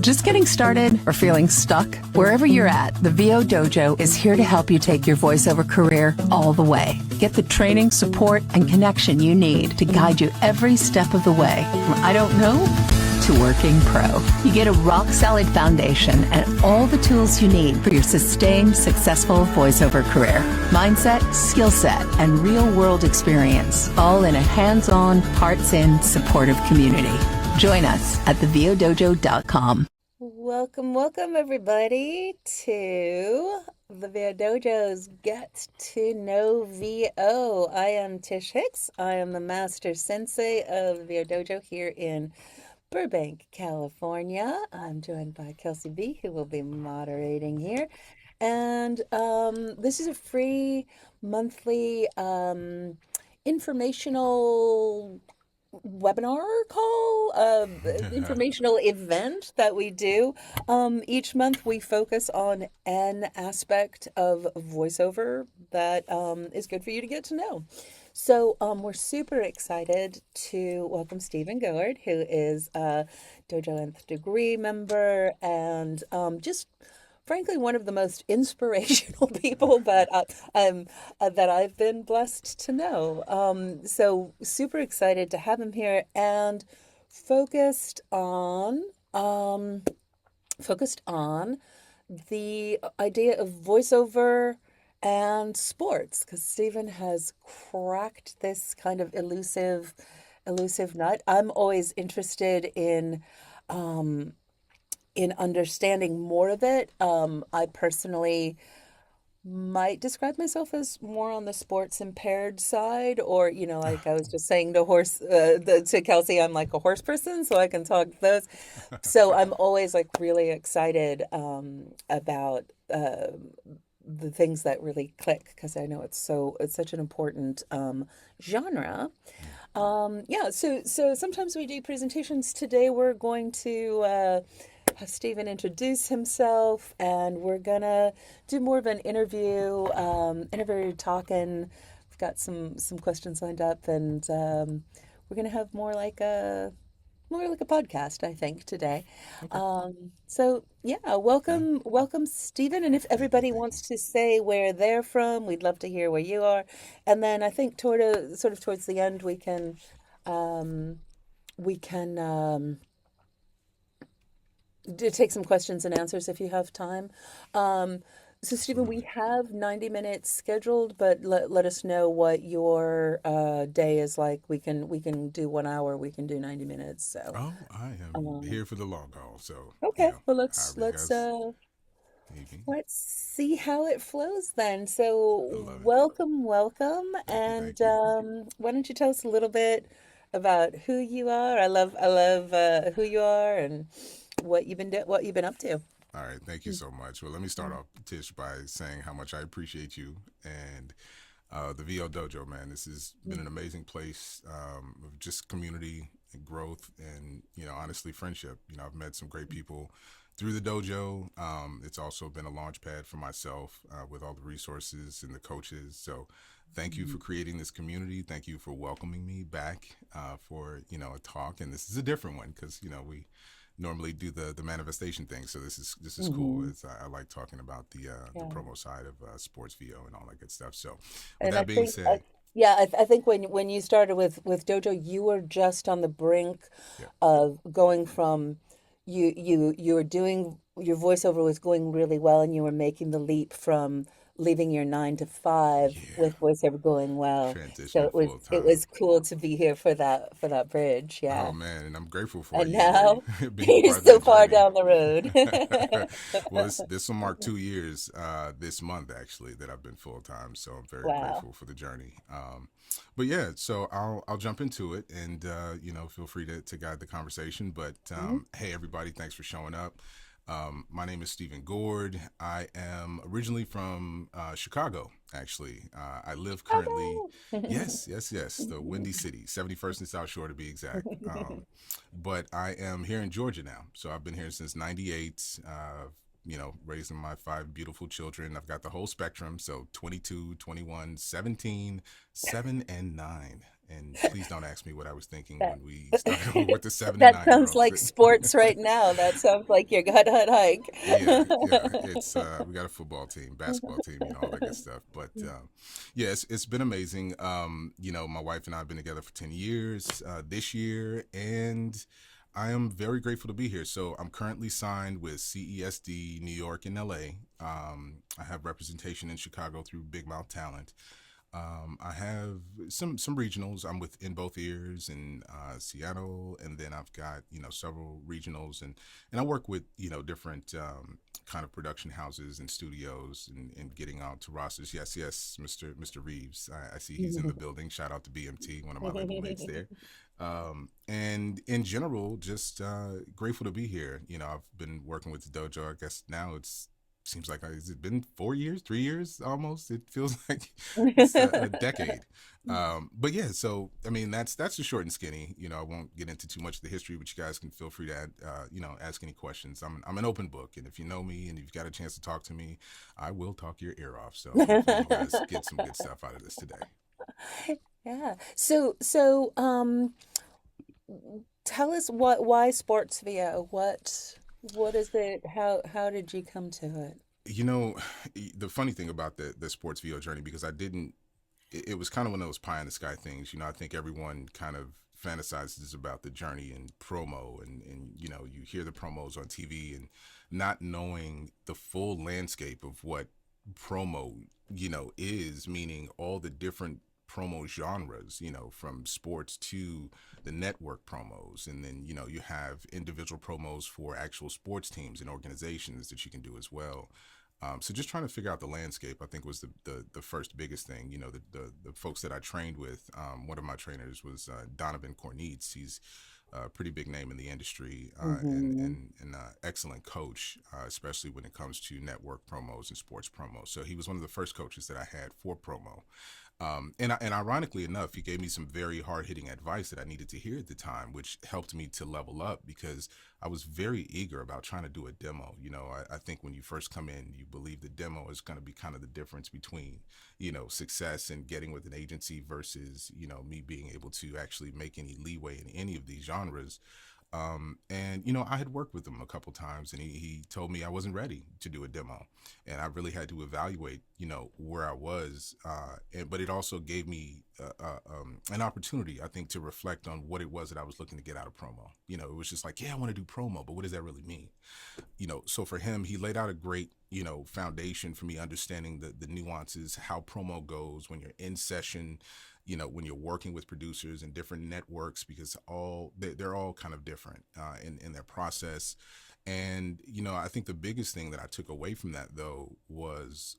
Just getting started or feeling stuck? Wherever you're at, the VO Dojo is here to help you take your voiceover career all the way. Get the training, support, and connection you need to guide you every step of the way from I don't know to working pro. You get a rock-solid foundation and all the tools you need for your sustained, successful voiceover career. Mindset, skill set, and real-world experience, all in a hands-on, hearts-in, supportive community. Join us at thevodojo.com. Welcome everybody to the VO Dojo's Get to Know VO. I am Tish Hicks. I am the Master Sensei of VO Dojo here in Burbank, California. I'm joined by 𝗧𝗶𝗺, who will be moderating here. And this is a free monthly informational webinar call, informational event that we do. Each month we focus on an aspect of voiceover that is good for you to get to know. So we're super excited to welcome Stephen Goard, who is a Dojo Nth Degree member and just frankly one of the most inspirational people that I've been blessed to know. So super excited to have him here and focused on the idea of voiceover and sports, because Stephen has cracked this kind of elusive nut. I'm always interested in understanding more of it. I personally might describe myself as more on the sports impaired side, or like I was just saying to 𝗧𝗶𝗺, I'm like a horse person, so I can talk those. So I'm always like really excited about the things that really click, because I know it's such an important genre. So sometimes we do presentations. Today we're going to have Stephen introduce himself, and we're gonna do more of an interview talking. We've got some questions lined up, and we're gonna have more like a podcast, I think, today. Okay. So yeah, welcome Stephen. And if everybody wants to say where they're from, we'd love to hear where you are. And then I think towards the end we can take some questions and answers if you have time. So Stephen, we have 90 minutes scheduled, but let us know what your day is like. We can do 1 hour. We can do 90 minutes. So. Oh, I am here for the long haul. So. Okay. Well, let's see how it flows then. So welcome, and why don't you tell us a little bit about who you are? I love who you are and what you've been up to. All right, thank you so much. Well, let me start off, Tish, by saying how much I appreciate you and the VO Dojo, man. This has been an amazing place of just community and growth and, honestly, friendship. I've met some great people through the dojo. It's also been a launch pad for myself with all the resources and the coaches. So thank you for creating this community. Thank you for welcoming me back for, a talk. And this is a different one because, we normally do the manifestation thing, so this is cool. I like talking about the promo side of sports VO and all that good stuff. So with that being said, I think when you started with Dojo, you were just on the brink of going from you were doing your voiceover was going really well, and you were making the leap from leaving your 9 to 5 with voiceover going well. So it was cool to be here for that bridge. Yeah. Oh man, and I'm grateful for and you. Now you're so far down the road. Well, this will mark 2 years this month actually that I've been full time. So I'm very grateful for the journey. But yeah, so I'll jump into it, and feel free to guide the conversation. But hey everybody, thanks for showing up. My name is Stephen Goard. I am originally from Chicago, actually. I live currently, yes, the Windy City, 71st and South Shore to be exact. But I am here in Georgia now. So I've been here since '98. raising my 5 beautiful children. I've got the whole spectrum. So 22, 21, 17, 7, and 9. And please don't ask me what I was thinking That when we started with the 7 and that 9 year sounds olds. like sports right now. That sounds like your gut hut hike. Yeah, yeah. It's we got a football team, basketball team, all that good stuff. But yeah, it's been amazing. My wife and I have been together for 10 years this year, and I am very grateful to be here. So I'm currently signed with CESD New York and LA. I have representation in Chicago through Big Mouth Talent. I have some regionals. I'm in both ears in Seattle, and then I've got several regionals, and I work with different kind of production houses and studios, and getting out to rosters. Yes, Mr. Reeves. I see he's in the building. Shout out to BMT, one of my label mates there. And in general, just grateful to be here. I've been working with the dojo. I guess now seems like, has it been 4 years, 3 years almost? It feels like it's a decade. But yeah, so I mean, that's the short and skinny. I won't get into too much of the history, but you guys can feel free to ask any questions. I'm an open book, and if you know me and you've got a chance to talk to me, I will talk your ear off. So hopefully you guys get some good stuff out of this today. Yeah. So tell us why 𝗧𝗶𝗺𝗲? What is it? How did you come to it? The funny thing about the sports VO journey, because it was kind of one of those pie in the sky things. I think everyone kind of fantasizes about the journey and promo, and you hear the promos on TV and not knowing the full landscape of what promo, is, meaning all the different promo genres, from sports to the network promos. And then, you have individual promos for actual sports teams and organizations that you can do as well. So just trying to figure out the landscape, I think, was the first biggest thing. The folks that I trained with, one of my trainers was 𝗧𝗶𝗺 𝗦𝘁. He's a pretty big name in the industry, and excellent coach, especially when it comes to network promos and sports promos. So he was one of the first coaches that I had for promo. And ironically enough, he gave me some very hard-hitting advice that I needed to hear at the time, which helped me to level up, because I was very eager about trying to do a demo. I think when you first come in, you believe the demo is going to be kind of the difference between, success and getting with an agency versus, me being able to actually make any leeway in any of these genres. And I had worked with him a couple times, and he told me I wasn't ready to do a demo, and I really had to evaluate, where I was. But it also gave me an opportunity, I think, to reflect on what it was that I was looking to get out of promo. It was just like, yeah, I want to do promo, but what does that really mean? So for him, he laid out a great, foundation for me understanding the nuances, how promo goes when you're in session, when you're working with producers and different networks, because they're all kind of different in their process. And, I think the biggest thing that I took away from that, though, was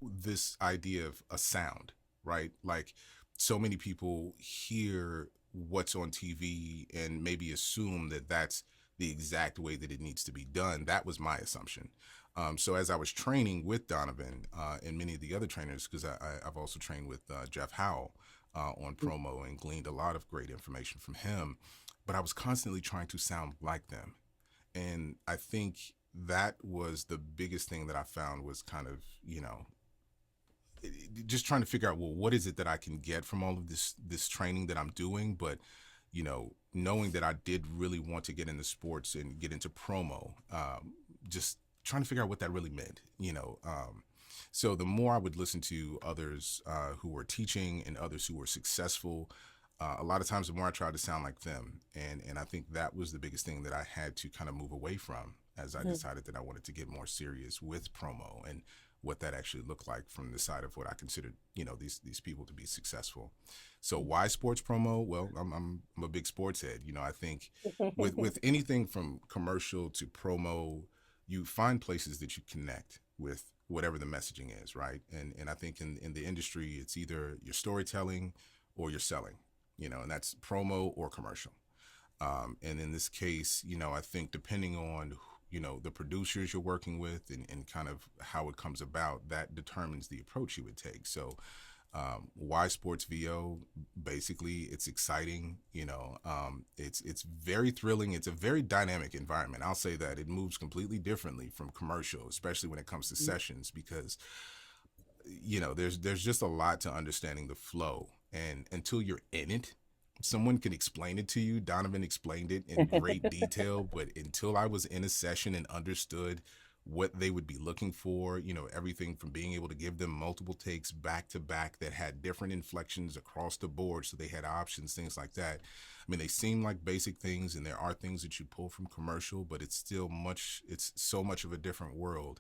this idea of a sound, right? Like, so many people hear what's on TV and maybe assume that that's the exact way that it needs to be done. That was my assumption. So as I was training with 𝗧𝗶𝗺 and many of the other trainers, because I've also trained with Jeff Howell on promo and gleaned a lot of great information from him, but I was constantly trying to sound like them. And I think that was the biggest thing that I found, was kind of, just trying to figure out, well, what is it that I can get from all of this training that I'm doing? But, knowing that I did really want to get into sports and get into promo, just trying to figure out what that really meant, So the more I would listen to others who were teaching and others who were successful, a lot of times the more I tried to sound like them. And I think that was the biggest thing that I had to kind of move away from, as I decided that I wanted to get more serious with promo and what that actually looked like from the side of what I considered, these people to be successful. So why sports promo? Well, I'm a big sports head. I think with anything from commercial to promo, you find places that you connect with whatever the messaging is, right? And I think in the industry, it's either your storytelling or you're selling, and that's promo or commercial. And in this case, I think depending on, the producers you're working with and kind of how it comes about, that determines the approach you would take. So Why Sports VO? Basically, it's exciting. It's very thrilling. It's a very dynamic environment. I'll say that it moves completely differently from commercial, especially when it comes to sessions, because there's just a lot to understanding the flow, and until you're in it, someone can explain it to you. Donovan explained it in great detail, but until I was in a session and understood what they would be looking for, everything from being able to give them multiple takes back to back that had different inflections across the board, so they had options, things like that. I mean, they seem like basic things, and there are things that you pull from commercial, but it's so much of a different world.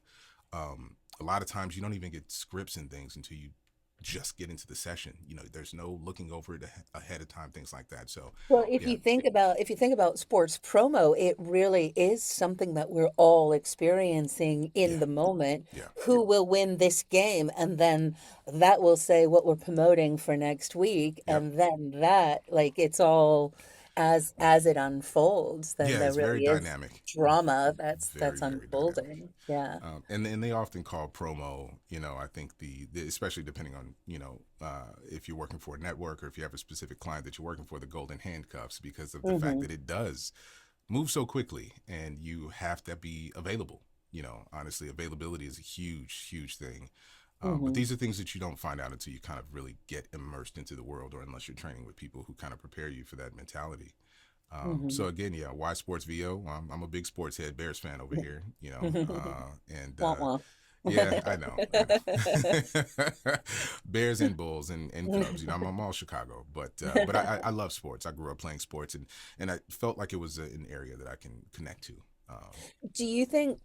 A lot of times you don't even get scripts and things until you just get into the session. There's no looking over it ahead of time, things like that. So, Well, if yeah, you think about sports promo, it really is something that we're all experiencing in yeah, the moment. yeah, Who will win this game? And then that will say what we're promoting for next week. yep, And then that, like, it's all as it unfolds, then yeah. there It's very really is dynamic, drama that's very, very dynamic. unfolding. Yeah. And they often call promo, I think especially depending on, if you're working for a network or if you have a specific client that you're working for, the golden handcuffs, because of the fact Hmm. that it does move so quickly and you have to be available. Honestly, availability is a huge, huge thing. But Hmm. these are things that you don't find out until you kind of really get immersed into the world, or unless you're training with people who kind of prepare you for that mentality. So Hmm. again, yeah, why Sports VO? I'm a big sports head, Bears fan over here, and Wah wah. yeah, I know. Bears and Bulls and Cubs. I'm all Chicago, but I love sports. I grew up playing sports, and I felt like it was an area that I can connect to. Do you think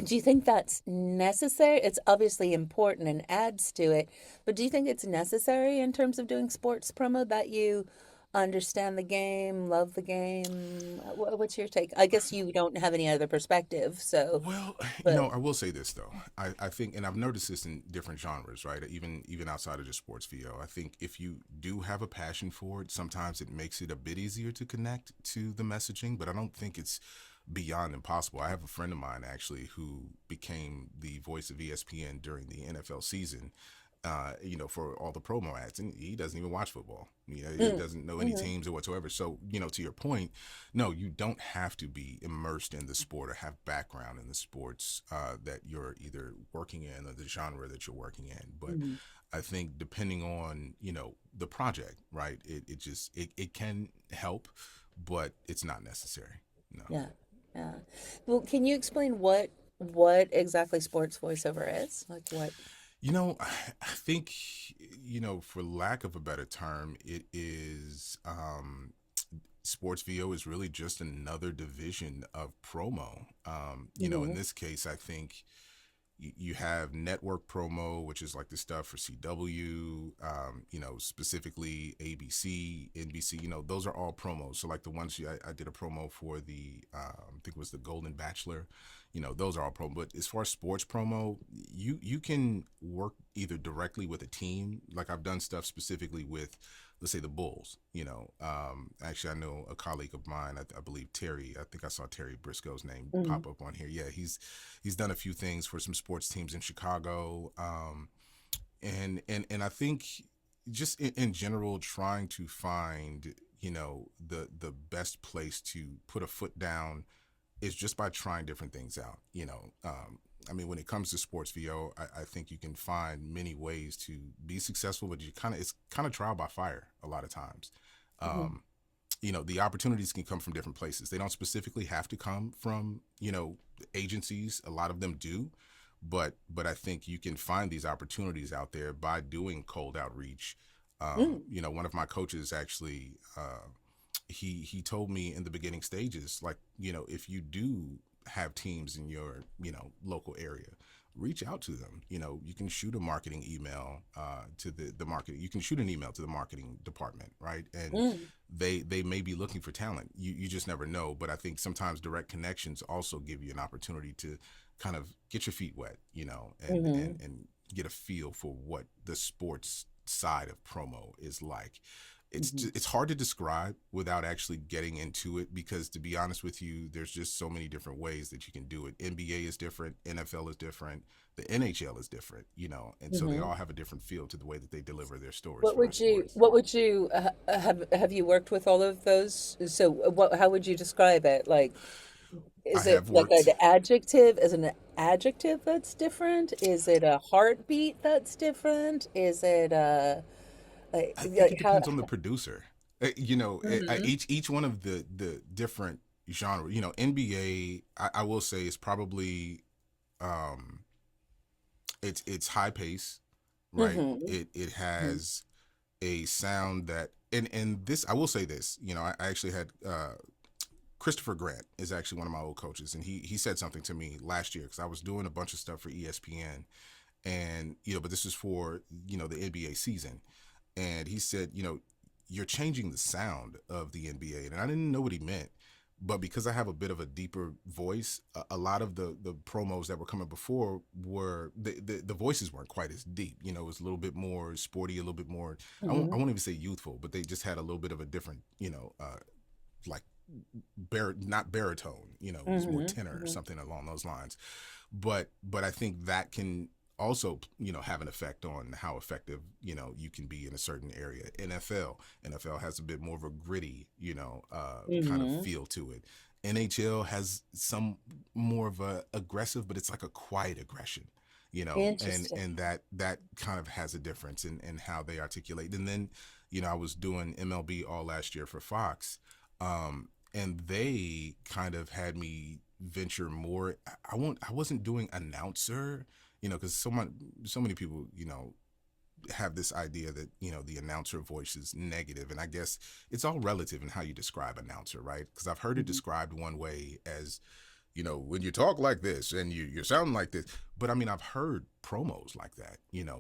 do you think that's necessary? It's obviously important and adds to it, but do you think it's necessary in terms of doing sports promo that you understand the game, love the game? What's your take? I guess you don't have any other perspective, so, Well, but I will say this though. I think, and I've noticed this in different genres, right? Even outside of just sports VO. I think if you do have a passion for it, sometimes it makes it a bit easier to connect to the messaging, but I don't think it's beyond impossible. I have a friend of mine actually who became the voice of ESPN during the NFL season, for all the promo ads, and he doesn't even watch football. He mm, doesn't know any hmm. teams or whatsoever. So, to your point, no, you don't have to be immersed in the sport or have background in the sports that you're either working in or the genre that you're working in. But Hmm. I think depending on, the project, right, it can help, but it's not necessary. No. Yeah, yeah. Well, can you explain what exactly sports voiceover is? Like what? I think, for lack of a better term, it is sports VO is really just another division of promo. In Hmm. this case, I think you have network promo, which is like the stuff for CW, specifically ABC, NBC, those are all promos. So like the ones I did a promo for I think it was the Golden Bachelor, those are all promo. But as far as sports promo, you can work either directly with a team. Like I've done stuff specifically with, let's say, the Bulls. Actually, I know a colleague of mine, I believe Terry. I think I saw Terry Briscoe's name Hmm. pop up on here. Yeah, he's done a few things for some sports teams in Chicago, and I think just in general, trying to find the best place to put a foot down is just by trying different things out. I mean, when it comes to sports VO, I think you can find many ways to be successful, but it's kind of trial by fire a lot of times. Hmm. Um, the opportunities can come from different places. They don't specifically have to come from, agencies. A lot of them do, but I think you can find these opportunities out there by doing cold outreach. Mm. One of my coaches actually, he told me in the beginning stages, like, if you do have teams in your, local area, reach out to them. You can shoot a marketing email to the marketing. You can shoot an email to the marketing department, right? And Mm. they may be looking for talent. You just never know. But I think sometimes direct connections also give you an opportunity to kind of get your feet wet, and Hmm. get a feel for what the sports side of promo is like. it's hard to describe without actually getting into it, because to be honest with you, there's just so many different ways that you can do it. NBA is different, NFL is different, the NHL is different, and so they all have a different feel to the way that they deliver their stories for their sports. What would you have you worked with all of those? So how would you describe it? Like, I is it have like an worked. adjective? Is it an adjective that's different? Is it a heartbeat that's different? Is it I think like it how? depends on the producer. Mhm. Each one of the different genre. NBA, I will say, is probably um, it's high pace, right? Mhm. It Mhm. has a sound that, and this, I will say this. I actually had Christopher Grant is actually one of my old coaches, and he said something to me last year because I was doing a bunch of stuff for ESPN, and but this is for the NBA season, and he said, you're changing the sound of the NBA, and I didn't know what he meant. But because I have a bit of a deeper voice, a lot of the promos that were coming before were the voices weren't quite as deep. It was a little bit more sporty, a little bit more. I Mhm. won't even say youthful, but they just had a little bit of a different, like not baritone. It was more Mhm. tenor or Mhm. something along those lines. But I think that can also have an effect on how effective you can be in a certain area. NFL has a bit more of a gritty kind of Mhm. feel to it. NHL has some more of a aggressive, but it's like a quiet aggression, and Interesting. that kind of has a difference in how they articulate. And then I was doing MLB all last year for Fox, and they kind of had me venture more. I wasn't doing announcer, because so many people, have this idea that the announcer voice is negative, and I guess it's all relative in how you describe announcer, right? Because I've heard it Mhm. described one way as when you talk like this and you're sounding like this, but I mean, I've heard promos like that,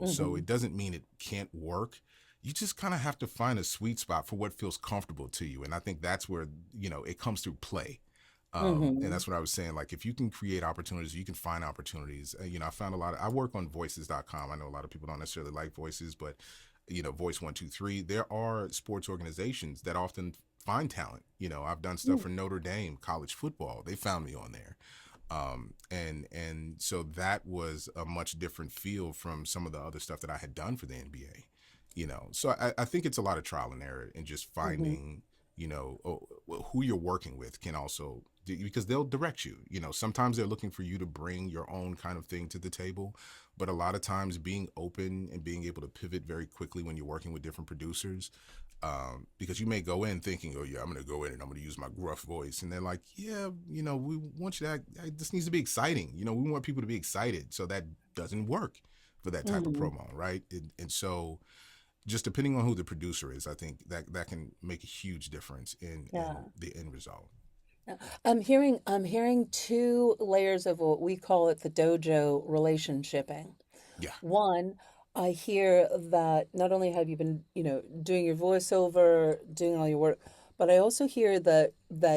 so Mhm. it doesn't mean it can't work. You just kind of have to find a sweet spot for what feels comfortable to you, and I think that's where it comes through play. And Mhm. that's what I was saying. Like, if you can create opportunities, you can find opportunities. I found I work on voices.com. I know a lot of people don't necessarily like voices, but, Voice 123, there are sports organizations that often find talent. I've done stuff Mm. for Notre Dame college football. They found me on there. And so that was a much different feel from some of the other stuff that I had done for the NBA. So I think it's a lot of trial and error and just Mhm. finding who you're working with can also, because they'll direct you. Sometimes they're looking for you to bring your own kind of thing to the table, but a lot of times being open and being able to pivot very quickly when you're working with different producers, because you may go in thinking, oh yeah, I'm going to go in and I'm going to use my gruff voice, and they're like, yeah, we want you to act, this needs to be exciting. We want people to be excited, so that doesn't work for that type of Mhm. promo, right? And so just depending on who the producer is, I think that can make a huge difference in Yeah. the end result. Yeah. I'm hearing two layers of what we call it the dojo relationshiping. Yeah, One, I hear that not only have you been, doing your voiceover, doing all your work, but I also hear that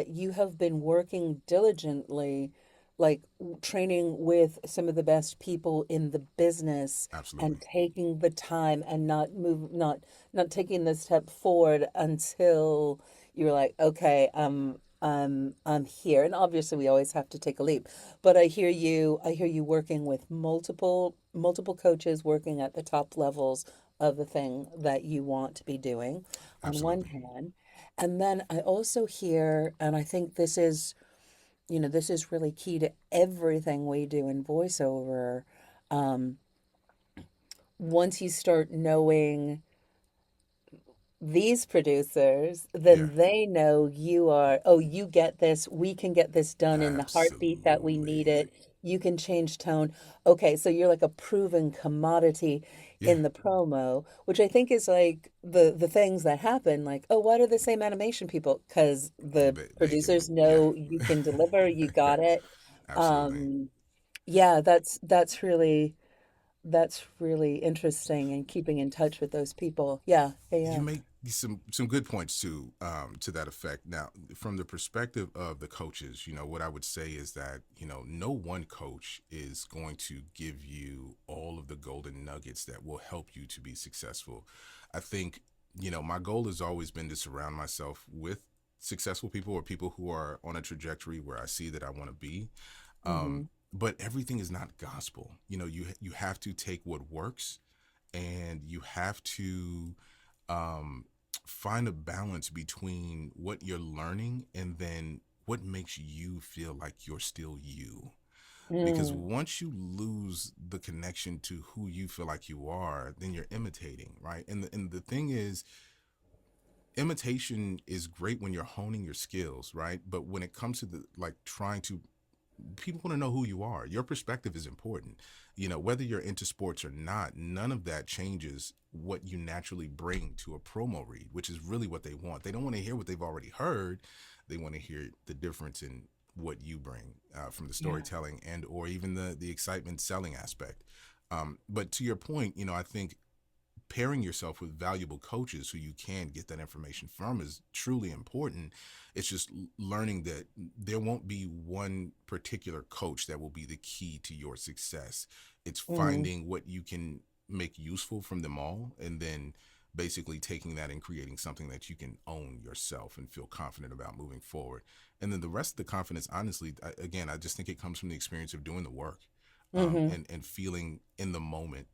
you have been working diligently, like training with some of the best people in the business absolutely. and taking the time and not taking the step forward until you're like, okay, I'm here. And obviously we always have to take a leap. But I hear you working with multiple coaches working at the top levels of the thing that you want to be doing on one Absolutely. hand. And then I also hear, and I think this is really key to everything we do in voiceover. Um, Once you start knowing these producers, Yeah, then they know oh, you get this. We can get this done in the heartbeat that we need absolutely. it. You can change tone. Okay, so you're like a proven commodity Yeah, in the promo, which I think is like the things that happen. Like, oh, what are the same animation people? Because the they can. producers Yeah, know you can deliver, you got it. absolutely. Um, yeah, that's really interesting and keeping in touch with those people. Yeah, yeah, You yeah. make some good points to that effect. Now, from the perspective of the coaches, what I would say is that no one coach is going to give you all of the golden nuggets that will help you to be successful. I think my goal has always been to surround myself with successful people or people who are on a trajectory where I see that I want to be. Mm-hmm. But everything is not gospel. You have to take what works, and you have to find a balance between what you're learning and then what makes you feel like you're still you. Because Mm. once you lose the connection to who you feel like you are, then you're imitating, right? And the thing is, imitation is great when you're honing your skills, right? But when it comes to the like trying to people want to know who you are. Your perspective is important. Whether you're into sports or not, none of that changes what you naturally bring to a promo read, which is really what they want. They don't want to hear what they've already heard. They want to hear the difference in what you bring from the Yeah. storytelling and or even the excitement selling aspect. But to your point, I think pairing yourself with valuable coaches who you can get that information from is truly important. It's just learning that there won't be one particular coach that will be the key to your success. It's Mm. finding what you can make useful from them all, and then basically taking that and creating something that you can own yourself and feel confident about moving forward. And then the rest of the confidence, honestly, I just think it comes from the experience of doing the work, Mm-hmm. and feeling in the moment,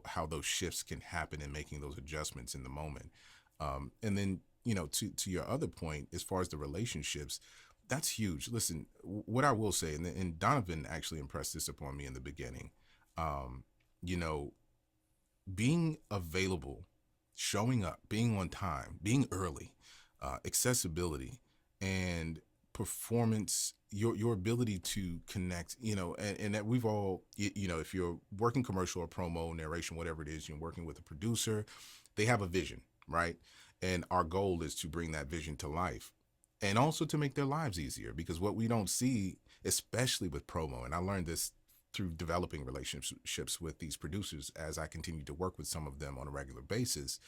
how those shifts can happen and making those adjustments in the moment. And then, to your other point, as far as the relationships, that's huge. Listen, what I will say, and Donovan actually impressed this upon me in the beginning, um, you know, being available, showing up, being on time, being early, accessibility, and performance, your ability to connect, and that we've all, if you're working commercial or promo, narration, whatever it is, you're working with a producer, they have a vision, right? And our goal is to bring that vision to life and also to make their lives easier, because what we don't see, especially with promo, and I learned this through developing relationships with these producers as I continue to work with some of them on a regular basis,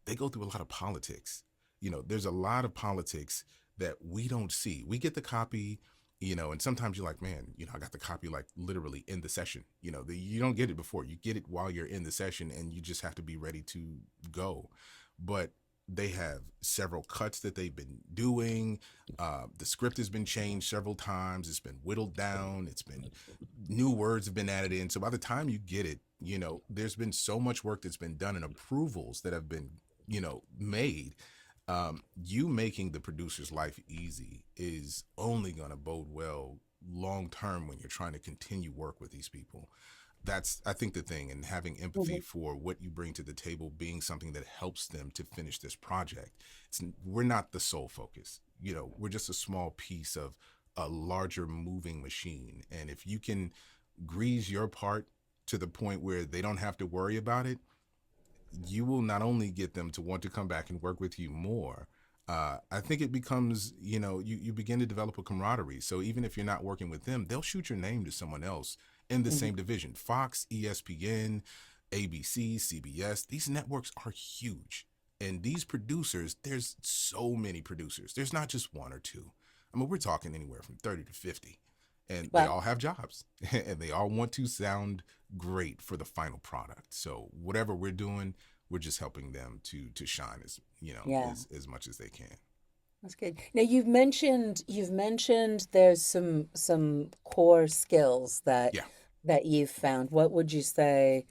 they go through a lot of politics. There's a lot of politics that we don't see. We get the copy, and sometimes you're like, man, I got the copy like literally in the session. You don't get it before. You get it while you're in the session, and you just have to be ready to go. But they have several cuts that they've been doing. The script has been changed several times. It's been whittled down. It's been new words have been added in. So by the time you get it, there's been so much work that's been done and approvals that have been, made. You making the producer's life easy is only going to bode well long term when you're trying to continue work with these people. That's, I think, the thing, and having empathy Mm-hmm. for what you bring to the table being something that helps them to finish this project. We're not the sole focus. We're just a small piece of a larger moving machine. And if you can grease your part to the point where they don't have to worry about it, you will not only get them to want to come back and work with you more. I think it becomes, you begin to develop a camaraderie. So even if you're not working with them, they'll shoot your name to someone else in the Mm-hmm. same division. Fox, ESPN, ABC, CBS, these networks are huge. And these producers, there's so many producers. There's not just one or two. I mean, we're talking anywhere from 30 to 50. And they Wow. all have jobs and they all want to sound great for the final product. So whatever we're doing, we're just helping them to shine as Yeah. as much as they can. That's good. Now you've mentioned there's some core skills that Yeah. you've found. What would you say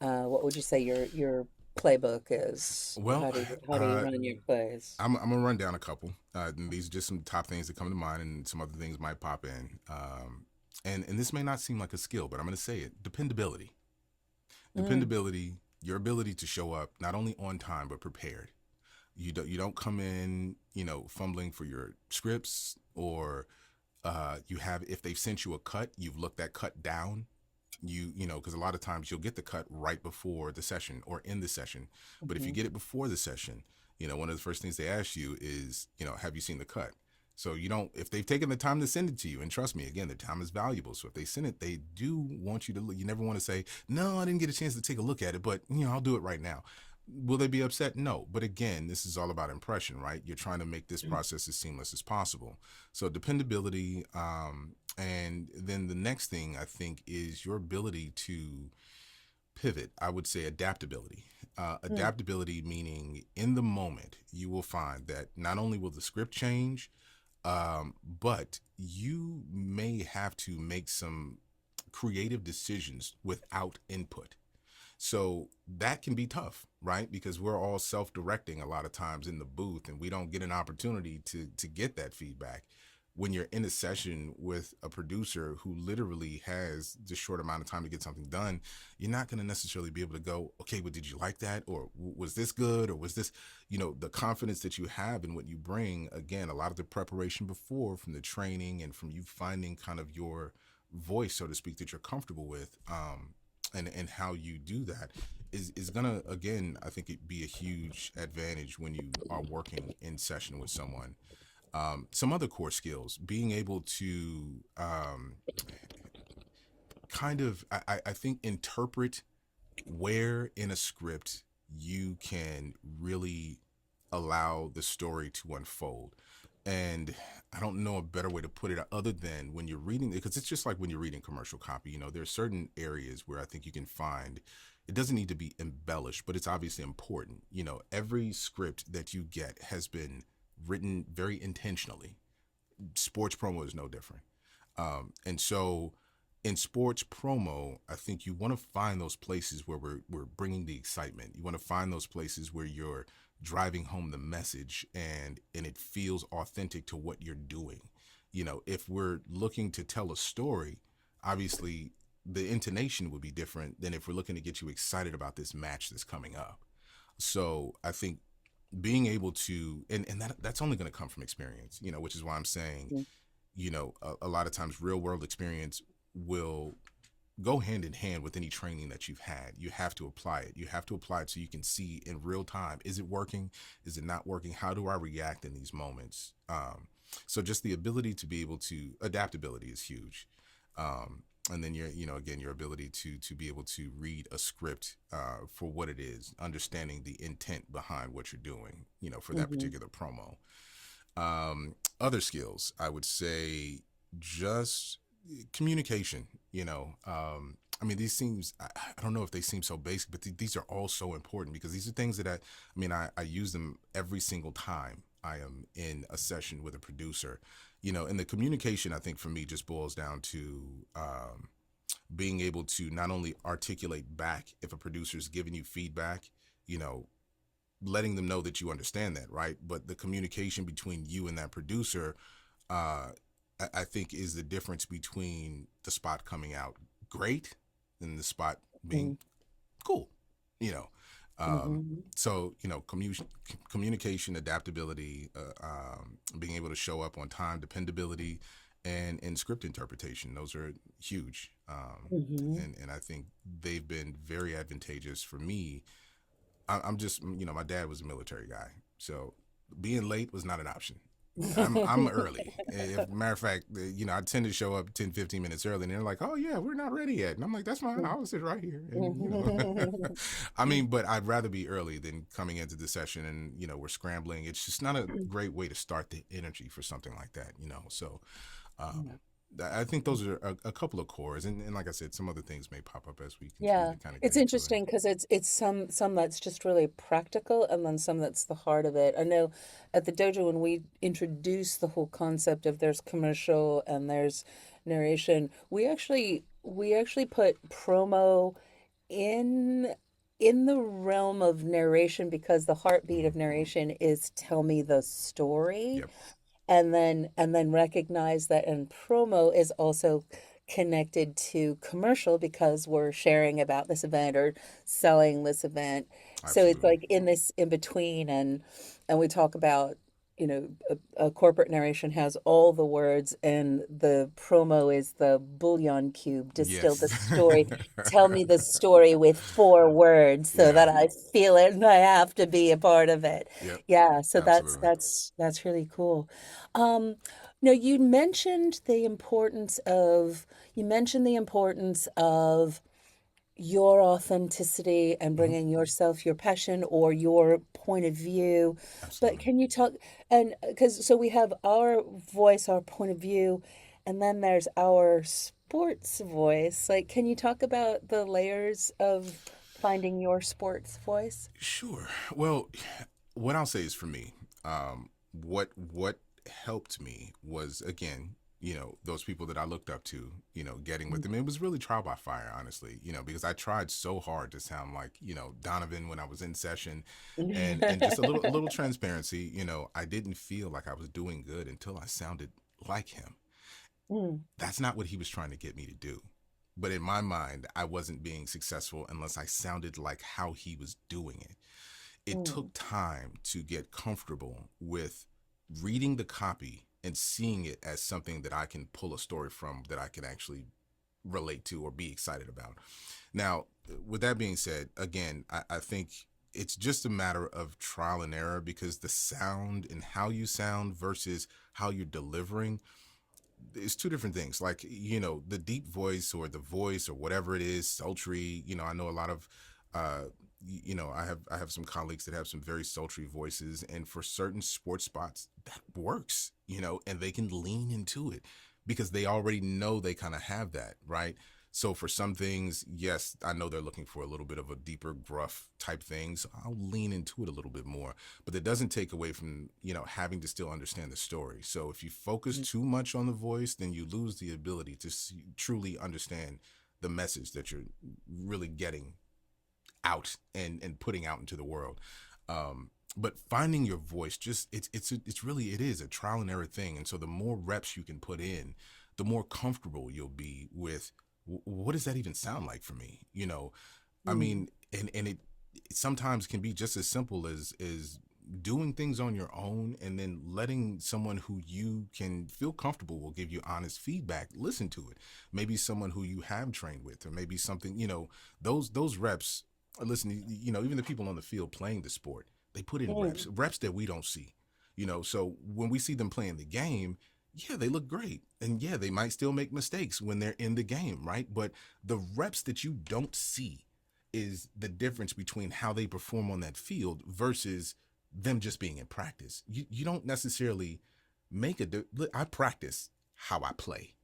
your playbook is? Well, How do you run your plays? I'm gonna run down a couple. And these are just some top things that come to mind, and some other things might pop in. And this may not seem like a skill, but I'm gonna say it: dependability. Mm, Dependability. Your ability to show up not only on time but prepared. You don't come in fumbling for your scripts, or you have, if they've sent you a cut, you've looked that cut down. Because a lot of times you'll get the cut right before the session or in the session, but if you mhm. get it before the session, one of the first things they ask you is, have you seen the cut? So you don't, if they've taken the time to send it to you, and trust me, again, the time is valuable. So if they send it, they do want you to look. You never want to say, no, I didn't get a chance to take a look at it, but I'll do it right now. Will they be upset? No. But again, this is all about impression, right? You're trying to make this process as seamless as possible. So dependability, and then the next thing I think is your ability to pivot, I would say adaptability. Adaptability meaning in the moment, you will find that not only will the script change, but you may have to make some creative decisions without input. So that can be tough, right? Because we're all self-directing a lot of times in the booth, and we don't get an opportunity to get that feedback. When you're in a session with a producer who literally has just short amount of time to get something done, you're not going to necessarily be able to go, okay, but did you like that? Or was this good? Or was this, the confidence that you have in what you bring, again, a lot of the preparation before from the training and from you finding kind of your voice, so to speak, that you're comfortable with, and how you do that is gonna, again, I think it be a huge advantage when you are working in session with someone. Some other core skills, being able to kind of, I think, interpret where in a script you can really allow the story to unfold. And I don't know a better way to put it other than when you're reading it, because it's just like when you're reading commercial copy, there are certain areas where I think you can find it doesn't need to be embellished, but it's obviously important. Every script that you get has been written very intentionally. Sports promo is no different. And so in sports promo, I think you want to find those places where we're bringing the excitement. You want to find those places where you're driving home the message and it feels authentic to what you're doing. If we're looking to tell a story, obviously the intonation would be different than if we're looking to get you excited about this match that's coming up. So I think being able to, and that's only going to come from experience, which is why I'm saying, a lot of times real world experience will go hand in hand with any training that you've had. You have to apply it. You have to apply it so you can see in real time, is it working? Is it not working? How do I react in these moments? So just the ability to be able to, adaptability is huge. And then your ability to be able to read a script for what it is, understanding the intent behind what you're doing, for that particular promo. Other skills, I would say, just communication. I don't know if they seem so basic, but these are all so important, because these are things that I use them every single time I am in a session with a producer. And the communication, I think, for me just boils down to being able to not only articulate back if a producer's giving you feedback, letting them know that you understand that, right? But the communication between you and that producer, I think, is the difference between the spot coming out great and the spot being cool, So, communication, adaptability, being able to show up on time, dependability, and script interpretation. Those are huge. And I think they've been very advantageous for me. I'm just, my dad was a military guy, so being late was not an option. I'm early. Matter of fact, I tend to show up 10, 15 minutes early, and they're like, oh yeah, we're not ready yet. And I'm like, that's fine. I'll sit right here. And, but I'd rather be early than coming into the session and, we're scrambling. It's just not a great way to start the energy for something like that, So, I think those are a couple of cores, and like I said, some other things may pop up as we continue to kind of get It's into interesting because it's some that's just really practical, and then some that's the heart of it. I know at the dojo, when we introduce the whole concept of there's commercial and there's narration, we actually put promo in the realm of narration, because the heartbeat of narration is tell me the story. Yep. And then recognize that, and promo is also connected to commercial, because we're sharing about this event or selling this event. So it's Absolutely. like in this in between, and we talk about, a corporate narration has all the words, and the promo is the bouillon cube, distill the Yes. story. Tell me the story with 4 words so Yeah. that I feel it and I have to be a part of it. Yep. Yeah, so Absolutely. that's really cool. Now you mentioned the importance of your authenticity and bringing yourself, your passion, or your point of view. But Absolutely. can you talk, so we have our voice, our point of view, and then there's our sports voice. Like, can you talk about the layers of finding your sports voice? Sure. Well, what I'll say is for me, what helped me was, again, those people that I looked up to, getting with them. It was really trial by fire, honestly, because I tried so hard to sound like, Donovan when I was in session, and just a little transparency, I didn't feel like I was doing good until I sounded like him. Mm, That's not what he was trying to get me to do. But in my mind, I wasn't being successful unless I sounded like how he was doing it. It mm, took time to get comfortable with reading the copy and seeing it as something that I can pull a story from, that I can actually relate to or be excited about. Now, with that being said, again, I think it's just a matter of trial and error, because the sound and how you sound versus how you're delivering, it's two different things. Like, the deep voice or the voice or whatever it is, sultry, I know a lot of, I have some colleagues that have some very sultry voices, and for certain sports spots that works, and they can lean into it because they already know they kind of have that, right? So for some things, yes, I know they're looking for a little bit of a deeper, gruff type thing, so I'll lean into it a little bit more. But that doesn't take away from, having to still understand the story. So if you focus mm, too much on the voice, then you lose the ability to truly understand the message that you're really getting out and putting out into the world. But finding your voice, just it is a trial and error thing. And so the more reps you can put in, the more comfortable you'll be with, what does that even sound like for me? I mm, mean, and it sometimes can be just as simple as doing things on your own, and then letting someone who you can feel comfortable will give you honest feedback, listen to it. Maybe someone who you have trained with, or maybe something, those reps. Listen, even the people on the field playing the sport, they put in mm, reps that we don't see. So when we see them playing the game, yeah, they look great. And yeah, they might still make mistakes when they're in the game, right? But the reps that you don't see is the difference between how they perform on that field versus them just being in practice. You don't necessarily make I practice how I play.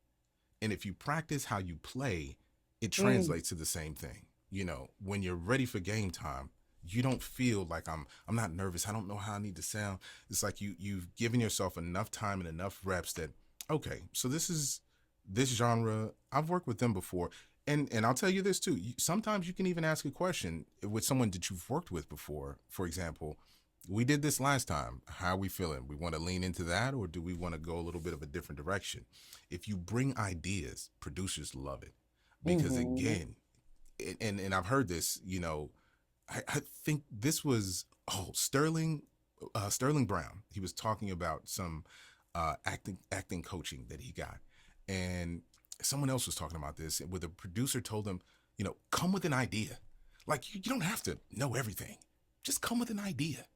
And if you practice how you play, it mm. translates to the same thing. When you're ready for game time, you don't feel like I'm not nervous. I don't know how I need to sound. It's like you've given yourself enough time and enough reps that, okay, so this genre, I've worked with them before. And I'll tell you this too. Sometimes you can even ask a question with someone that you've worked with before. For example, we did this last time. How are we feeling? We want to lean into that, or do we want to go a little bit of a different direction? If you bring ideas, producers love it, because Mhm. again, and I've heard this, I think this was, Sterling Brown. He was talking about some acting coaching that he got, and someone else was talking about this, where the producer told him, come with an idea. Like, you don't have to know everything, just come with an idea.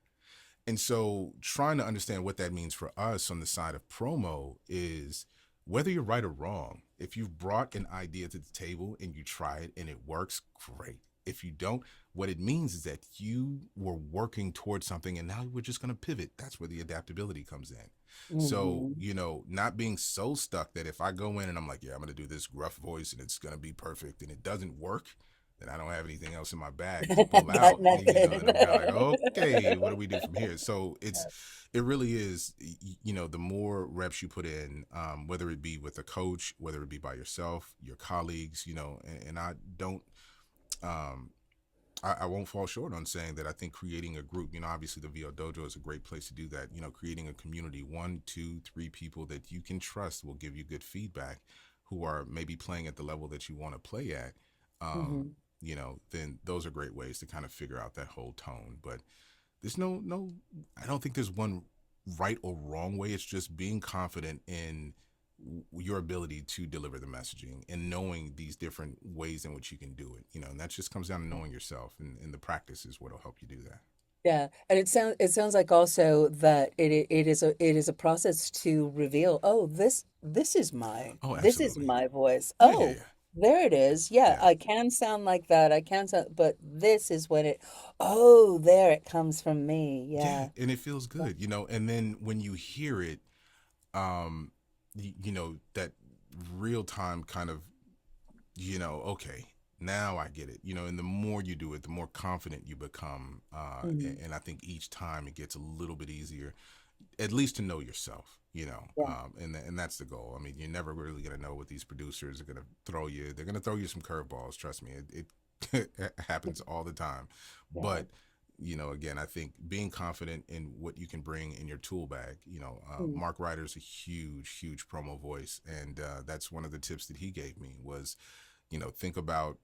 And so trying to understand what that means for us on the side of promo is, whether you're right or wrong, if you've brought an idea to the table and you try it and it works, great. If you don't, what it means is that you were working towards something and now we're just going to pivot. That's where the adaptability comes in. So, Mhm. not being so stuck that if I go in and I'm like, yeah, I'm going to do this gruff voice and it's going to be perfect, and it doesn't work, then I don't have anything else in my bag to pull Got out. And nothing. I'm kind of like, okay, what do we do from here? So it really is, the more reps you put in, whether it be with a coach, whether it be by yourself, your colleagues, and I don't, um, I won't fall short on saying that I think creating a group, obviously the VO Dojo is a great place to do that. Creating a community, 1, 2, 3 people that you can trust will give you good feedback, who are maybe playing at the level that you want to play at. Um, Mhm. then those are great ways to kind of figure out that whole tone. But there's no, I don't think there's one right or wrong way. It's just being confident in your ability to deliver the messaging and knowing these different ways in which you can do it, and that just comes down to knowing yourself, and the practice is what'll help you do that. Yeah, and it sounds like also that it is a process to reveal, oh, this is my Oh, this is absolutely. my voice. Yeah, yeah, Oh, yeah, there it is. Yeah, yeah, I can sound like that. I can sound, but this is when oh, there it comes from me. yeah. Yeah. And it feels good, and then when you hear it, that real time kind of okay, now I get it. And the more you do it, the more confident you become. Mhm. And I think each time it gets a little bit easier, at least to know yourself, Yeah. and that's the goal. I mean, you're never really going to know what these producers are going to throw you. They're going to throw you some curveballs. Trust me, it happens all the time. Yeah. But again, I think being confident in what you can bring in your tool bag. Mm. Mark Ryder's a huge, huge promo voice, and that's one of the tips that he gave me was, think about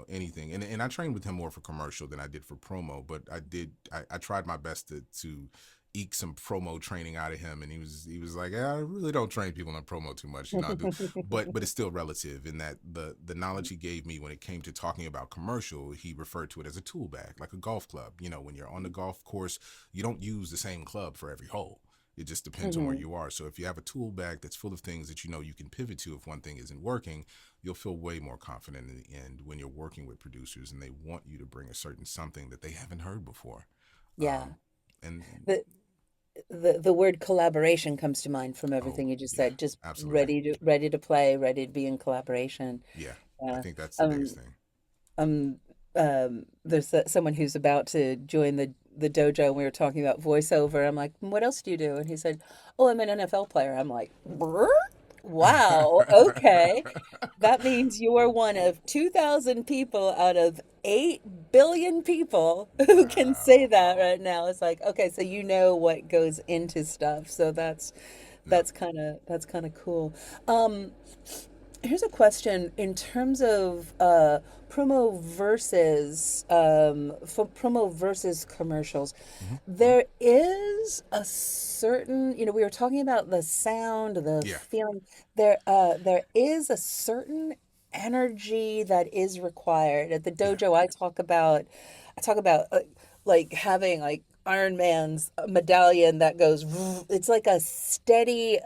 anything. And I trained with him more for commercial than I did for promo, but I tried my best to eke some promo training out of him, and he was like, I really don't train people on promo too much, I do, but it's still relative in that the knowledge he gave me when it came to talking about commercial, he referred to it as a tool bag, like a golf club. When you're on the golf course, you don't use the same club for every hole. It just depends on where Mhm. you are. So if you have a tool bag that's full of things that you can pivot to if one thing isn't working, you'll feel way more confident in the end when you're working with producers and they want you to bring a certain something that they haven't heard before. Yeah. Um, and The the word collaboration comes to mind from oh everything you just yeah, said. Just absolutely. ready to play, ready to be in collaboration. Yeah, I Yeah. think that's the biggest Um, thing. there's someone who's about to join the dojo, and we were talking about voiceover. I'm like, what else do you do? And he said, oh, I'm an NFL player. I'm like, "Brr? Wow, okay. That means you are one of 2,000 people out of 8 billion people who can say Wow. that right now. It's like, okay, so you know what goes into stuff. So that's No. that's kind of cool. Um, Here's a question in terms of promo versus commercials. Hmm. There is a certain, we were talking about the sound, the Yeah. feeling. There is a certain energy that is required at the Yeah. dojo. I talk about like having like Iron Man's medallion that goes. It's like a steady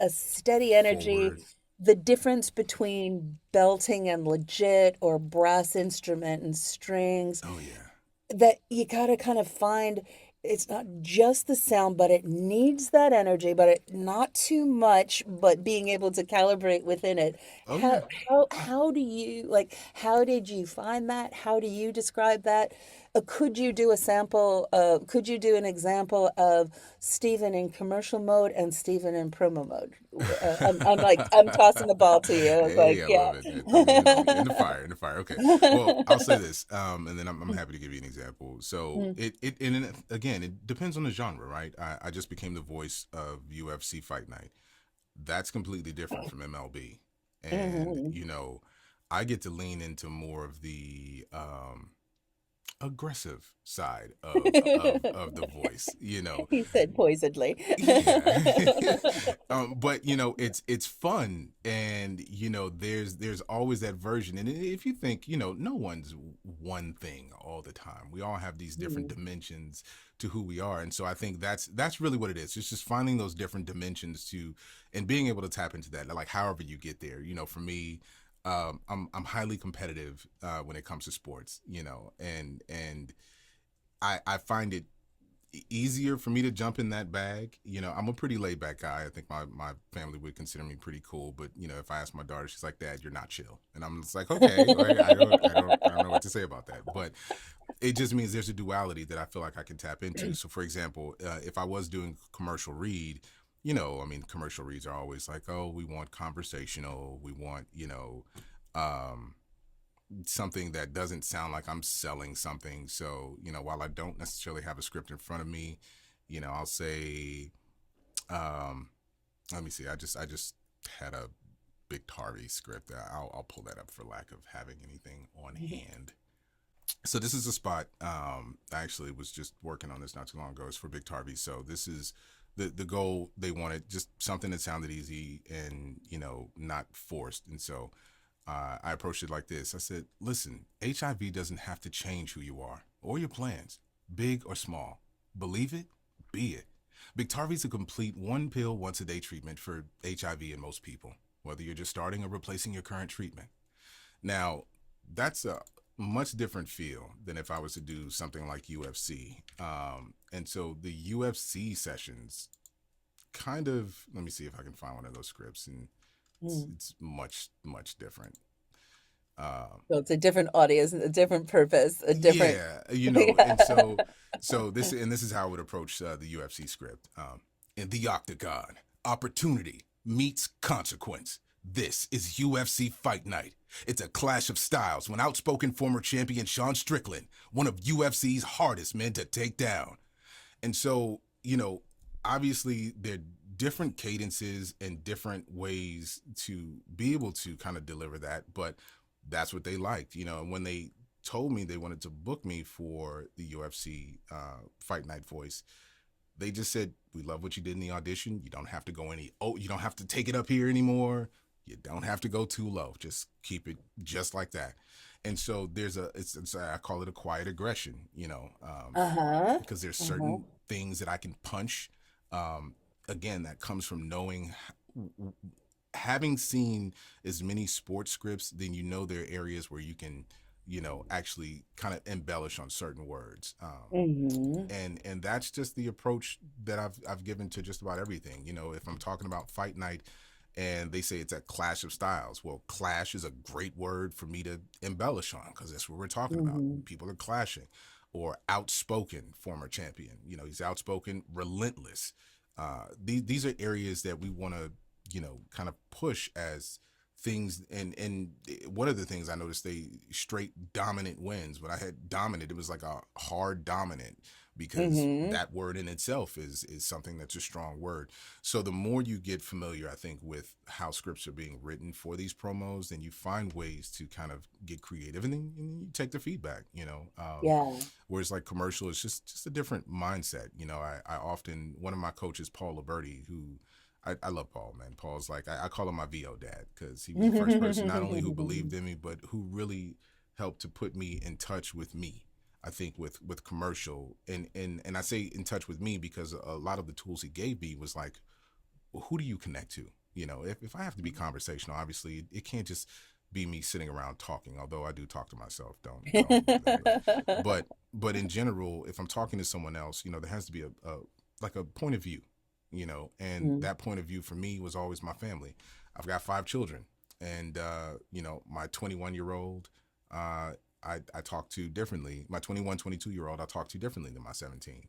energy. Forward. The difference between belting and legit or brass instrument and strings, Oh yeah. that you got to kind of find. It's not just the sound, but it needs that energy, but not too much, but being able to calibrate within it. Oh how yeah. how do you, like, how did you find that? How do you describe that? Could you do an example of Steven in commercial mode and Steven in promo mode? I'm tossing the ball to you. I was like, Hey, I love it. Throw me in the yeah. fire, in the fire. Okay. Well, I'll say this, and then I'm happy to give you an example. So Mm, again, it depends on the genre, right? I just became the voice of UFC Fight Night. That's completely different from MLB, and mhm. I get to lean into more of the aggressive side of the voice. He said poisedly. Yeah. But it's fun, and there's always that version. And if you think, no one's one thing all the time. We all have these different Mm, dimensions to who we are. And so I think that's really what it is. It's just finding those different dimensions and being able to tap into that, like however you get there. For me, I'm highly competitive when it comes to sports, and I find it easier for me to jump in that bag. I'm a pretty laid back guy. I think my family would consider me pretty cool. But if I ask my daughter, she's like, "Dad, you're not chill," and I'm just like, "Okay, right, I don't know what to say about that." But it just means there's a duality that I feel like I can tap into. So, for example, if I was doing commercial read, I mean, commercial reads are always like, "Oh, we want conversational. We want um, something that doesn't sound like I'm selling something." So, while I don't necessarily have a script in front of me, I'll say, um, let me see. I just had a big Tarvey script. I'll pull that up for lack of having anything on hand. So this is a spot. I actually was just working on this not too long ago. It's for Big Tarvey. So this is the goal. They wanted just something that sounded easy and not forced. And so I approached it like this. I said, listen, HIV doesn't have to change who you are or your plans, big or small. Believe it, be it. Biktarvy's a complete one pill once a day treatment for HIV in most people, whether you're just starting or replacing your current treatment. Now, that's a much different feel than if I was to do something like UFC. And so the UFC sessions kind of, let me see if I can find one of those scripts, and it's mm. much, much different. So it's a different audience, a different purpose, a different. Yeah, and this is how I would approach the UFC script. In the octagon, opportunity meets consequence. This is UFC Fight Night. It's a clash of styles when outspoken former champion Sean Strickland, one of UFC's hardest men to take down. And so, obviously there are different cadences and different ways to be able to kind of deliver that, but that's what they liked, and when they told me they wanted to book me for the UFC Fight Night voice, they just said, we love what you did in the audition. You don't have to you don't have to take it up here anymore. You don't have to go too low. Just keep it just like that. And so I call it a quiet aggression, because there's certain things that I can punch. Again, that comes from knowing, having seen as many sports scripts, then there are areas where you can, actually kind of embellish on certain words. And that's just the approach that I've given to just about everything. If I'm talking about Fight Night and they say it's a clash of styles, well, clash is a great word for me to embellish on, because that's what we're talking about. People are clashing. Or outspoken former champion, he's outspoken, relentless. These are areas that we want to, kind of push as things. And one of the things I noticed, they straight dominant wins. When I had dominant, it was like a hard dominant, because that word in itself is something that's a strong word. So the more you get familiar, I think, with how scripts are being written for these promos, then you find ways to kind of get creative, and then you take the feedback, Yeah. Whereas like commercial is just a different mindset. I often, one of my coaches, 𝗶𝗺 𝗦𝘁, who I love Paul, man. Paul's like, I call him my VO dad, because he was the first person not only who believed in me, but who really helped to put me in touch with me. I think with commercial, and I say in touch with me because a lot of the tools he gave me was like, well, who do you connect to? If I have to be conversational, obviously it can't just be me sitting around talking, although I do talk to myself. Don't but in general, if I'm talking to someone else, there has to be a point of view, and that point of view for me was always my family. I've got 5 children, and my 21-year-old, I talk to differently. My 21, 22-year-old, I talk to differently than my 17.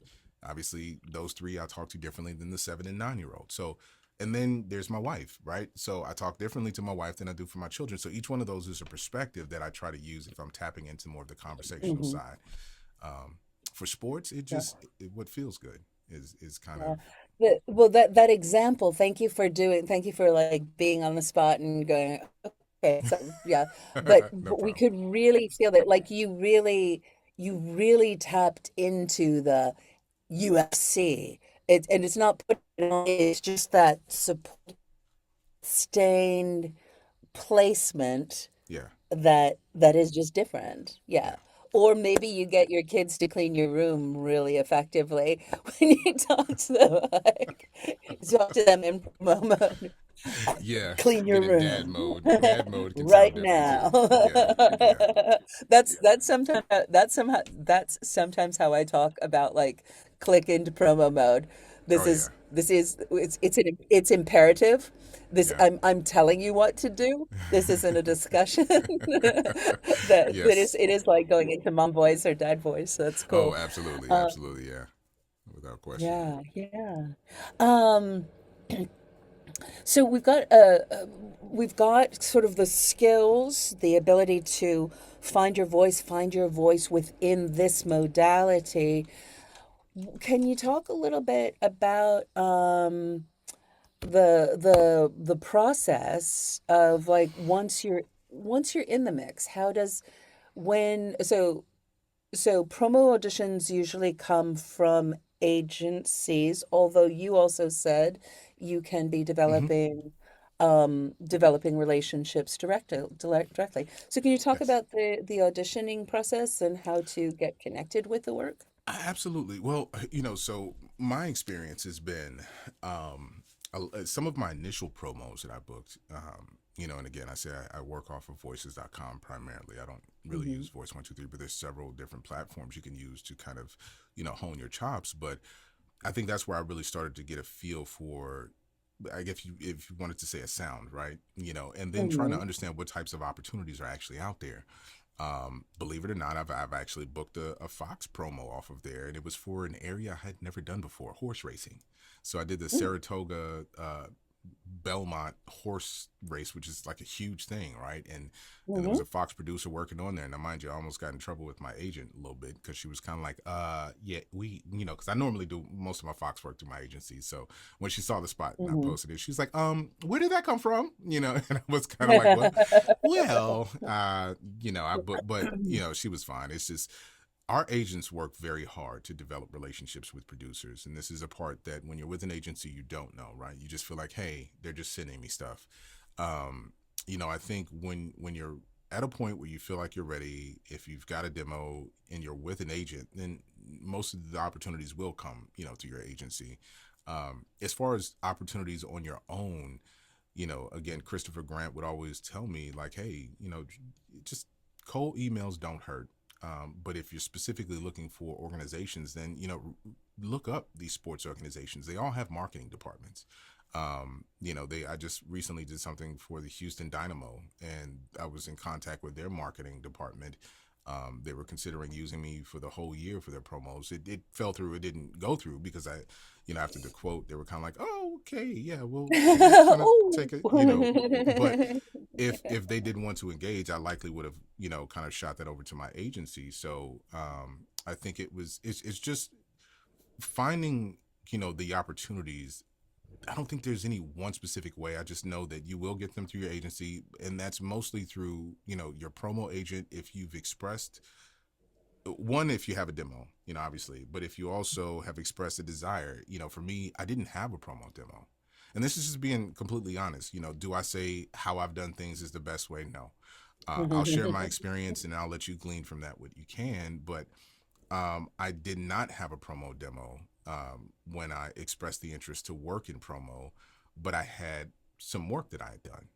Obviously, those 3 I talk to differently than the 7 and 9-year-old. So, and then there's my wife, right? So I talk differently to my wife than I do for my children. So each one of those is a perspective that I try to use if I'm tapping into more of the conversational side. For sports, what feels good is kind of. Well, that example, thank you for like being on the spot and going, okay, so yeah, but No we problem. could really feel that, like you really tapped into the UFC. And it's not put on, it's just that sustained placement Yeah, that is just different. Yeah. yeah. Or maybe you get your kids to clean your room really effectively when you talk to them, like, talk to them in promo mode. Yeah, Clean your get in dad room mode. Dad mode can sound right different now. too. Yeah, yeah. That's sometimes how I talk about, like, click into promo mode. Oh yeah, It's imperative. yeah. I'm telling you what to do. This isn't a discussion. That Yes. it is like going into mom voice or dad voice. That's Oh, cool. absolutely, Uh, absolutely. Yeah, without question. yeah, yeah. Um, So we've got sort of the skills, the ability to find your voice within this modality. Can you talk a little bit about the process of, like, once you're in the mix? How does when so promo auditions usually come from agencies, although you also said you can be Hmm. developing relationships directly. So can you talk Yes. about the auditioning process and how to get connected with the work? Absolutely. Well, so my experience has been some of my initial promos that I booked. And again, I say I work off of voices.com primarily. I don't really Hmm. use Voice 123, but there's several different platforms you can use to kind of, hone your chops. But I think that's where I really started to get a feel for I guess if you wanted to say a sound, right? And then trying to Hmm. understand what types of opportunities are actually out there. Believe it or not, I've actually booked a Fox promo off of there, and it was for an area I had never done before, horse racing. So I did the Saratoga Belmont horse race, which is like a huge thing, right? And there was Hmm. a Fox producer working on there. Now, mind you, I almost got in trouble with my agent a little bit because she was kind of like, yeah, because I normally do most of my Fox work through my agency. So when she saw the spot and I Hmm. posted it, she was like, where did that come from? And I was kind of like, well, but she was fine. It's just our agents work very hard to develop relationships with producers, and this is a part that when you're with an agency you don't know, right? You just feel like, hey, they're just sending me stuff. um I think when you're at a point where you feel like you're ready, if you've got a demo and you're with an agent, then most of the opportunities will come through your agency. As far as opportunities on your own, again, Christopher Grant would always tell me, like, hey, just cold emails don't hurt. But if you're specifically looking for organizations, then, look up these sports organizations. They all have marketing departments. I just recently did something for the Houston Dynamo, and I was in contact with their marketing department. They were considering using me for the whole year for their promos. It fell through. It didn't go through because after the quote, they were kind of like, "Oh, okay, yeah, we'll kind of Oh. take it," But if they didn't want to engage, I likely would have, kind of shot that over to my agency. So I think it's just finding, the opportunities. I don't think there's any one specific way. I just know that you will get them through your agency, and that's mostly through, your promo agent. If you've expressed one, if you have a demo, obviously, but if you also have expressed a desire, for me, I didn't have a promo demo. And this is just being completely honest. Do I say how I've done things is the best way? No. I'll share my experience and I'll let you glean from that what you can. But I did not have a promo demo when I expressed the interest to work in promo, but I had some work that I had done.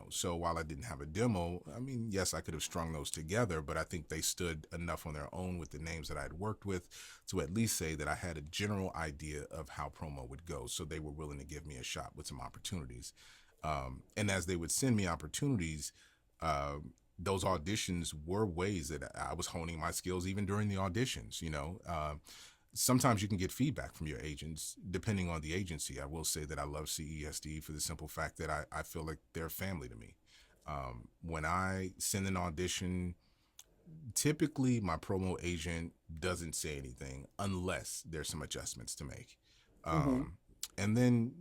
So while I didn't have a demo, I mean, yes, I could have strung those together, but I think they stood enough on their own with the names that I had worked with to at least say that I had a general idea of how promo would go. So they were willing to give me a shot with some opportunities. And as they would send me opportunities, those auditions were ways that I was honing my skills even during the auditions. Sometimes you can get feedback from your agents depending on the agency. I will say that I love CESD for the simple fact that I feel like they're family to me. When I send an audition, typically my promo agent doesn't say anything unless there's some adjustments to make. Hmm. Um, and then,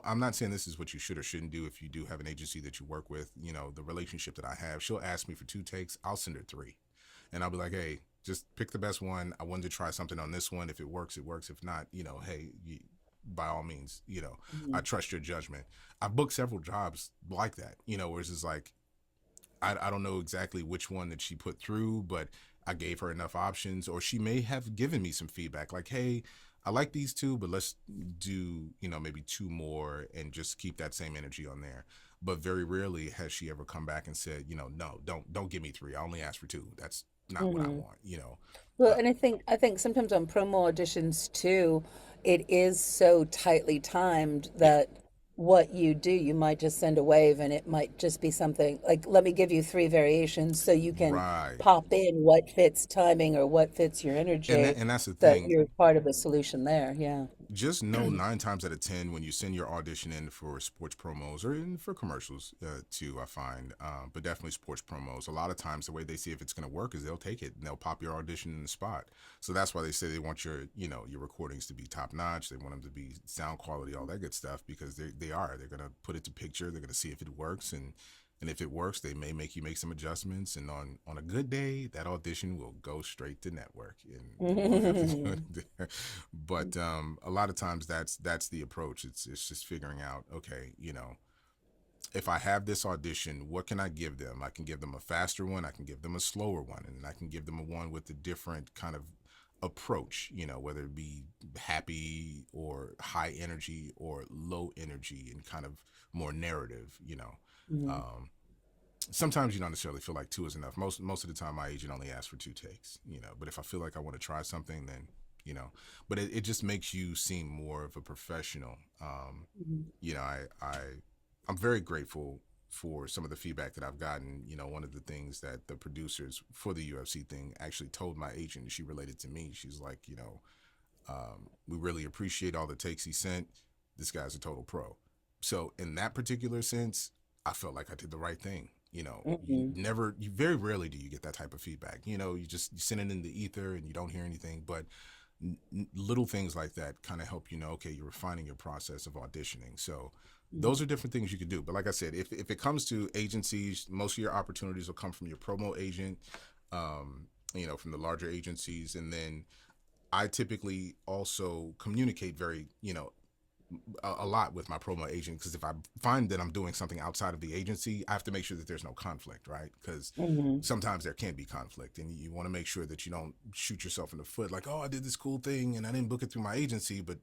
I'm not saying this is what you should or shouldn't do if you do have an agency that you work with. The relationship that I have, she'll ask me for 2 takes, I'll send her 3. And I'll be like, hey, just pick the best one. I wanted to try something on this one. If it works, it works. If not, hey, by all means, I trust your judgment. I've booked several jobs like that, where it's just like, I don't know exactly which one that she put through, but I gave her enough options, or she may have given me some feedback like, hey, I like these 2, but let's do, maybe 2 more and just keep that same energy on there. But very rarely has she ever come back and said, no, don't give me 3. I only asked for 2. That's not what I Hmm. want. Well, Uh, and I think sometimes on promo auditions too, it is so tightly timed yeah, that what you do, you might just send a wave and it might just be something like, let me give you 3 variations so you can right. pop in what fits timing or what fits your And energy, and that's the that thing. you're part of the solution there. Yeah. Just know 9 times out of 10 when you send your audition in for sports promos or in for commercials too, I find, but definitely sports promos, a lot of times the way they see if it's going to work is they'll take it and they'll pop your audition in the spot. So that's why they say they want your recordings to be top notch. They want them to be sound quality, all that good stuff, because they're going to put it to picture. They're going to see if it works, and if it works, they may make you make some adjustments. And on a good day, that audition will go straight to network, and you won't have to do it there. But a lot of times that's the approach. It's just figuring out, okay, if I have this audition, what can I give them? I can give them a faster one. I can give them a slower one, and I can give them a one with a different kind of approach. Whether it be happy or high energy or low energy and kind of more narrative. Mhm. Um, Sometimes you don't necessarily feel like 2 is enough. Most of the time, my agent only asks for 2 takes. But if I feel like I want to try something, then you know, but it just makes you seem more of a professional. You know, I'm very grateful for some of the feedback that I've gotten. You know, one of the things that the producers for the UFC thing actually told my agent, she related to me. She's like, you know, we really appreciate all the takes he sent. This guy's a total pro. So in that particular sense, I felt like I did the right thing. You know, Hmm. you very rarely do you get that type of feedback. You know, you send it in the ether and you don't hear anything, but little things like that kind of help you know, okay, you're refining your process of auditioning. So those are different things you can do. But like I said, if it comes to agencies, most of your opportunities will come from your promo agent, you know, from the larger agencies. And then I typically also communicate very, you know, a lot with my promo agent, because if I find that I'm doing something outside of the agency, I have to make sure that there's no conflict, right? Because Hmm. sometimes there can be conflict, and you want to make sure that you don't shoot yourself in the foot, like, oh, I did this cool thing and I didn't book it through my agency, but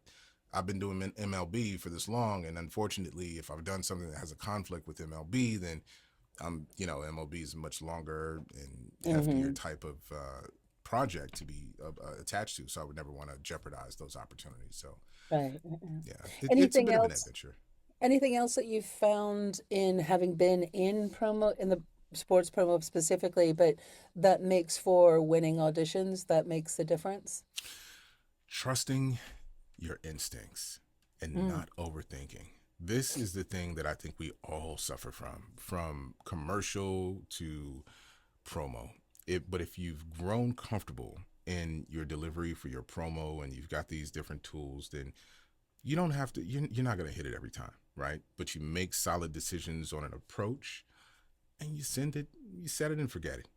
I've been doing MLB for this long, and unfortunately, if I've done something that has a conflict with MLB, then you know, MLB is a much longer and heftier Hmm. type of project to be attached to, so I would never want to jeopardize those opportunities. So Right. yeah, it's a Anything bit of an else? adventure. Anything else that you've found in having been in promo, in the sports promo specifically, but that makes for winning auditions, that makes the difference? Trusting your instincts and Mm. not overthinking. This is the thing that I think we all suffer from commercial to promo. But if you've grown comfortable in your delivery for your promo and you've got these different tools, then you don't have to, you're not going to hit it every time, right? But you make solid decisions on an approach and you set it and forget it.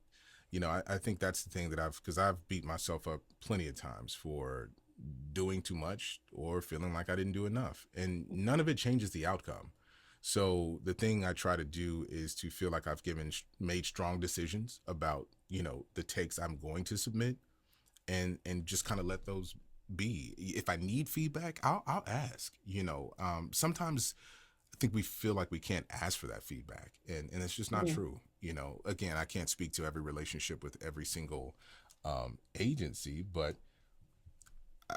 You know, I think that's the thing that because I've beat myself up plenty of times for doing too much or feeling like I didn't do enough. And none of it changes the outcome. So the thing I try to do is to feel like I've made strong decisions about, you know, the takes I'm going to submit, and just kind of let those be. If I need feedback, I'll ask. You know, sometimes I think we feel like we can't ask for that feedback, and it's just not Mhm. true. You know, again, I can't speak to every relationship with every single agency, but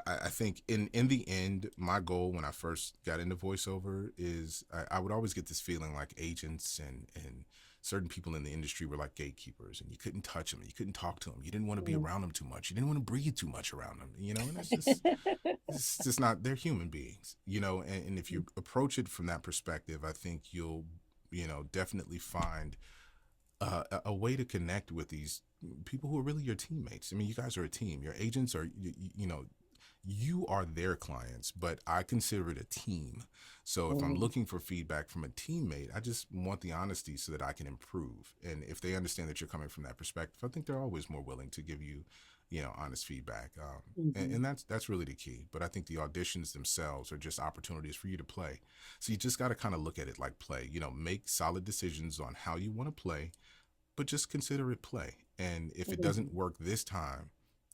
I think in the end, my goal when I first got into voiceover is I would always get this feeling like agents and certain people in the industry were like gatekeepers, and you couldn't touch them, you couldn't talk to them, you didn't want to be Mhm. around them too much, you didn't want to breathe too much around them, you know, and it's just not, they're human beings, you know, and if you approach it from that perspective, I think you'll, you know, definitely find a way to connect with these people who are really your teammates. I mean, you guys are a team. Your agents are, you know, you are their clients, but I consider it a team. So if I'm Mhm. looking for feedback from a teammate, I just want the honesty so that I can improve. And if they understand that you're coming from that perspective, I think they're always more willing to give you, you know, honest feedback. And Mhm. that's really the key. But I think the auditions themselves are just opportunities for you to play. So you just got to kind of look at it like play. You know, make solid decisions on how you want to play, but just consider it play. And if it doesn't Mhm. work this time,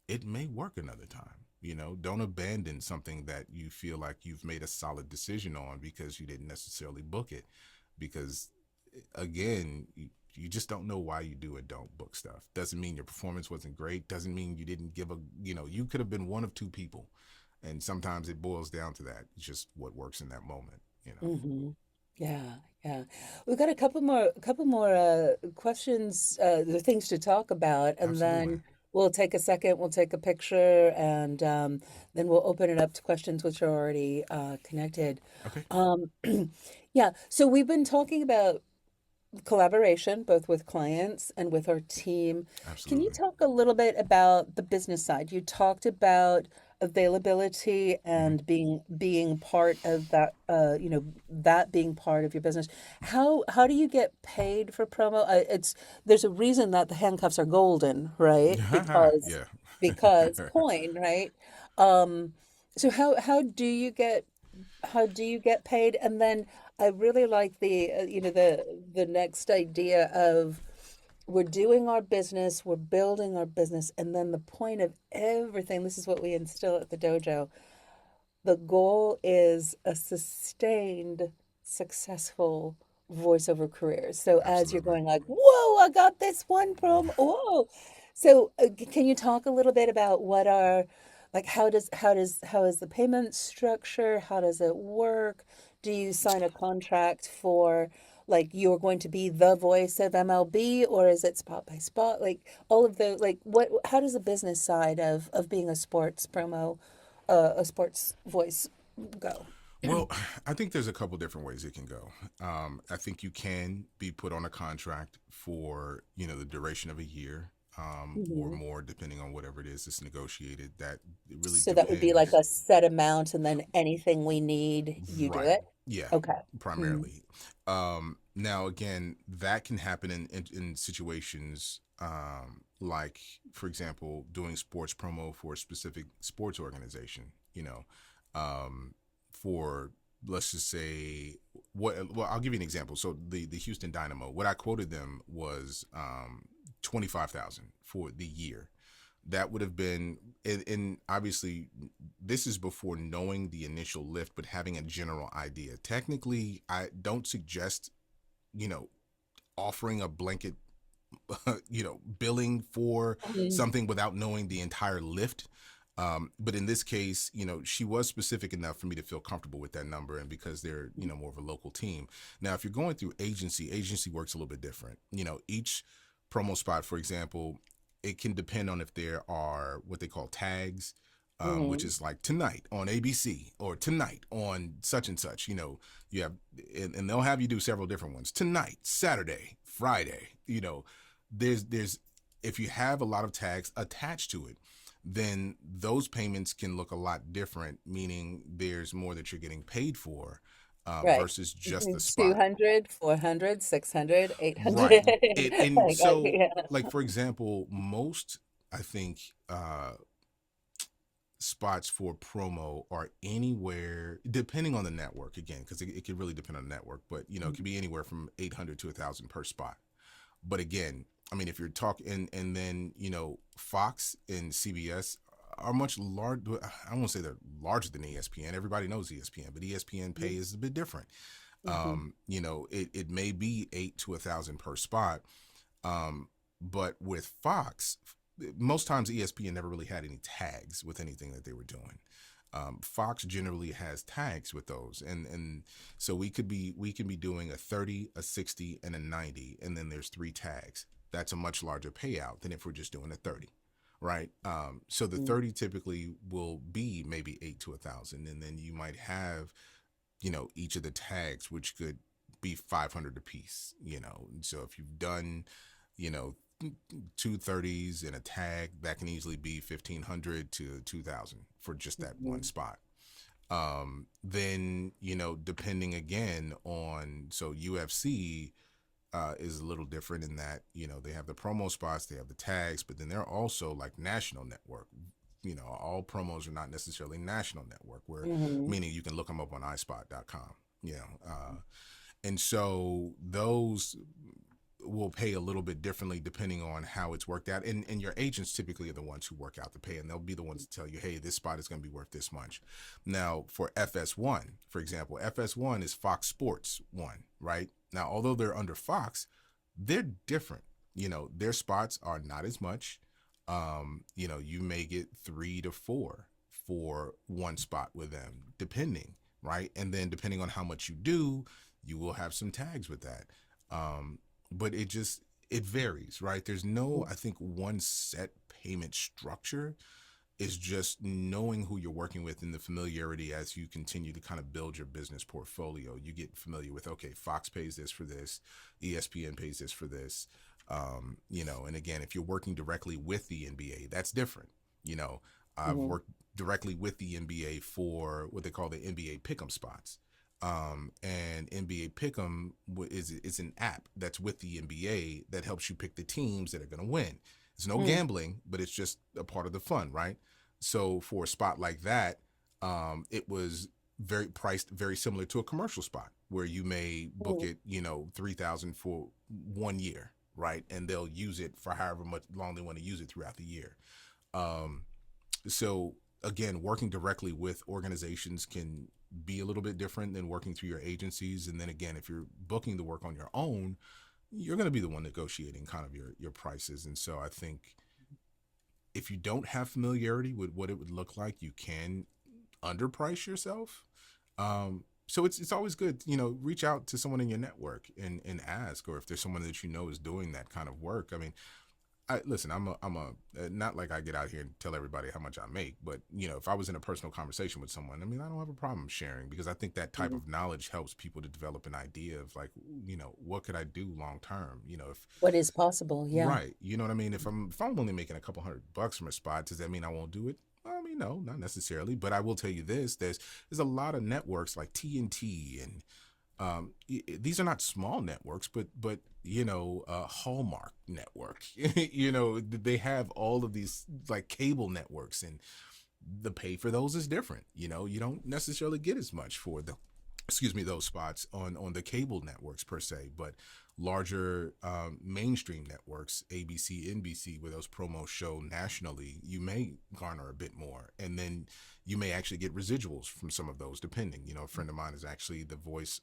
it may work another time. You know, don't abandon something that you feel like you've made a solid decision on because you didn't necessarily book it. Because again, you just don't know why you do and don't book stuff. Doesn't mean your performance wasn't great. Doesn't mean you didn't give a, you know, you could have been one of two people. And sometimes it boils down to that. It's just what works in that moment, you know. Mhm. Yeah, yeah. We've got a couple more questions, the things to talk about, and Absolutely. then we'll take a second, we'll take a picture, and then we'll open it up to questions which are already connected. Okay. Um, yeah, so we've been talking about collaboration, both with clients and with our team. Can you Absolutely. talk a little bit about the business side? You talked about availability Mm-hmm. and being part of that, that being part of your business. How do you get paid for promo? It's there's a reason that the handcuffs are golden, right? Because Yeah. coin, right? Um, so how do you get paid? And then I really like the next idea of we're doing our business, we're building our business, and then the point of everything, this is what we instill at the dojo. The goal is a sustained, successful voiceover career. So as you're Absolutely. going like, whoa, I got this one from, whoa. So can you talk a little bit about like how is the payment structure? How does it work? Do you sign a contract for like you're going to be the voice of MLB, or is it spot by spot? Like all of the like what how does the business side of being a sports promo, a sports voice go? Well, I think there's a couple different ways it can go. I think you can be put on a contract for, the duration of a year, or Mhm. more, depending on whatever it is that's negotiated. That it really So that would be like depends. a set amount, and then anything we need, you do Right. it. Yeah. Okay. Mm. Primarily. Now, again, that can happen in situations, like, for example, doing sports promo for a specific sports organization. Um, for, let's just say, well, I'll give you an example. So the Houston Dynamo, what I quoted them was 25,000 for the year. That would have been, and obviously this is before knowing the initial lift, but having a general idea. Technically, I don't suggest, you know, offering a blanket, billing for Mhm. something without knowing the entire lift. But in this case, she was specific enough for me to feel comfortable with that number, and because they're, more of a local team. Now, if you're going through agency works a little bit different. Each promo spot, for example, it can depend on if there are what they call tags, which Mhm. is like tonight on ABC or tonight on such and such. You have, and they'll have you do several different ones. Tonight, Saturday, Friday. There's if you have a lot of tags attached to it, then those payments can look a lot different, meaning there's more that you're getting paid for, Right. versus just the Mhm. spot. 200, 400, 600, 800. Right. And Like, so, yeah. like, for example, most, I think, spots for promo are anywhere, depending on the network, again, because it could really depend on the network, but, it could be anywhere from 800 to 1,000 per spot. But again, I mean, if you're talking, and then, Fox and CBS are much larger. I won't say they're larger than ESPN. Everybody knows ESPN, but ESPN pay is a bit different. Mhm. It may be 8 to 1,000 per spot. But with Fox, most times ESPN never really had any tags with anything that they were doing. Fox generally has tags with those, and so we can be doing a 30, a 60, and a 90, and then there's 3 tags. That's a much larger payout than if we're just doing a 30, right? So the Mhm. 30 typically will be maybe 8 to 1,000, and then you might have, each of the tags, which could be 500 a piece. So if you've done, you know 230s and a tag, that can easily be 1,500 to 2,000 for just that one Mhm. spot. Then, depending again on, so UFC is a little different in that, they have the promo spots, they have the tags, but then they're also like national network. All promos are not necessarily national network, where Mhm. meaning you can look them up on ispot.com. And so those will pay a little bit differently depending on how it's worked out. And your agents typically are the ones who work out the pay, and they'll be the ones to tell you, hey, this spot is going to be worth this much. Now, for FS1, for example, FS1 is Fox Sports 1, right? Now, although they're under Fox, they're different. Their spots are not as much. You may get 3 to 4 for one spot with them, depending, right? And then depending on how much you do, you will have some tags with that. But it varies, right? There's no, I think, one set payment structure. Is just knowing who you're working with and the familiarity as you continue to kind of build your business portfolio. You get familiar with, okay, Fox pays this for this, ESPN pays this for this. And again, if you're working directly with the NBA, that's different. You know, I've Mhm. worked directly with the NBA for what they call the NBA Pick'em spots. And NBA Pick'em is an app that's with the NBA that helps you pick the teams that are going to win. It's no Mhm. gambling, but it's just a part of the fun, right? So for a spot like that, it was very priced, very similar to a commercial spot where you may book Mhm. it, 3,000 for 1 year, right? And they'll use it for however much long they want to use it throughout the year. Um, so again, working directly with organizations can be a little bit different than working through your agencies. And then again, if you're booking the work on your own, you're going to be the one negotiating kind of your prices. And so I think if you don't have familiarity with what it would look like, you can underprice yourself. So it's always good, reach out to someone in your network and ask, or if there's someone that is doing that kind of work. I mean, listen, not like I get out here and tell everybody how much I make, but if I was in a personal conversation with someone, I mean, I don't have a problem sharing, because I think that type of knowledge helps people to develop an idea of, like, what could I do long term? If What is possible? Yeah. right, you know what I mean? If I'm only making a couple $100 from a spot, does that mean I won't do it? Well, I mean, no, not necessarily. But I will tell you this: there's a lot of networks like TNT and these are not small networks, but Hallmark Network. They have all of these like cable networks, and the pay for those is different. You don't necessarily get as much for those spots on the cable networks per se, but larger mainstream networks, ABC, NBC, where those promos show nationally, you may garner a bit more, and then you may actually get residuals from some of those, depending. A friend of mine is actually the voice.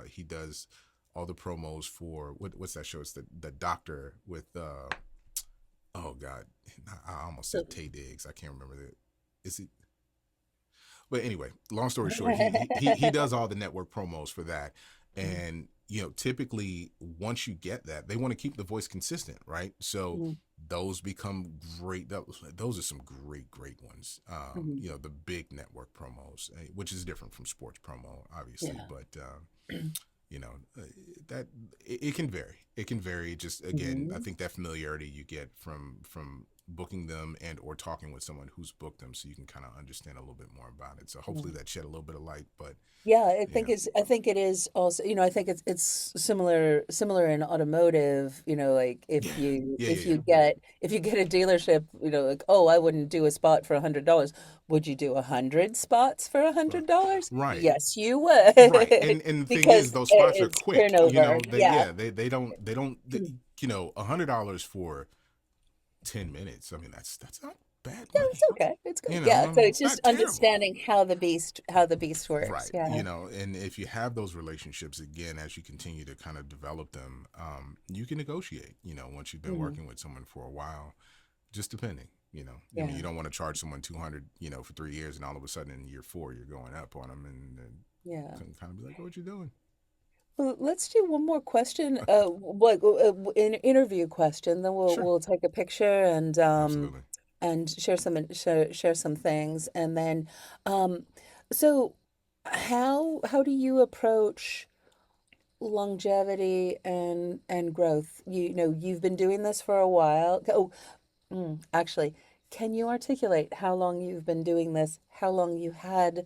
He does all the promos for what's that show? It's the doctor with oh God, I almost said Tay Diggs. I can't remember that. Is it? But anyway, long story short, he does all the network promos for that. And, typically once you get that, they want to keep the voice consistent, right? So those become great. Those are some great ones. The big network promos, which is different from sports promo, obviously. Yeah. But, that it can vary. It can vary. Just, again, I think that familiarity you get from booking them and or talking with someone who's booked them, so you can kind of understand a little bit more about it. So hopefully that shed a little bit of light. But yeah, I think it is also, I think it's similar in automotive, like if you get a dealership, like, oh, I wouldn't do a spot for $100. Would you do 100 spots for $100? Right. Yes, you would. Right. And the thing is, those spots are quick. Turnover. They don't $100 for 10 minutes. I mean, that's not bad money. Yeah, it's okay. It's good. So it's just understanding how the beast works. Right. Yeah. And if you have those relationships, again, as you continue to kind of develop them, you can negotiate, once you've been working with someone for a while, just depending, I mean, you don't want to charge someone $200, for 3 years, and all of a sudden in year 4, you're going up on them, and kind of be like, what you doing? Well, let's do one more question. An interview question. Then we'll take a picture and Absolutely. and share some things, and then so how do you approach longevity and growth? You've been doing this for a while. Actually, can you articulate how long you've been doing this? How long you had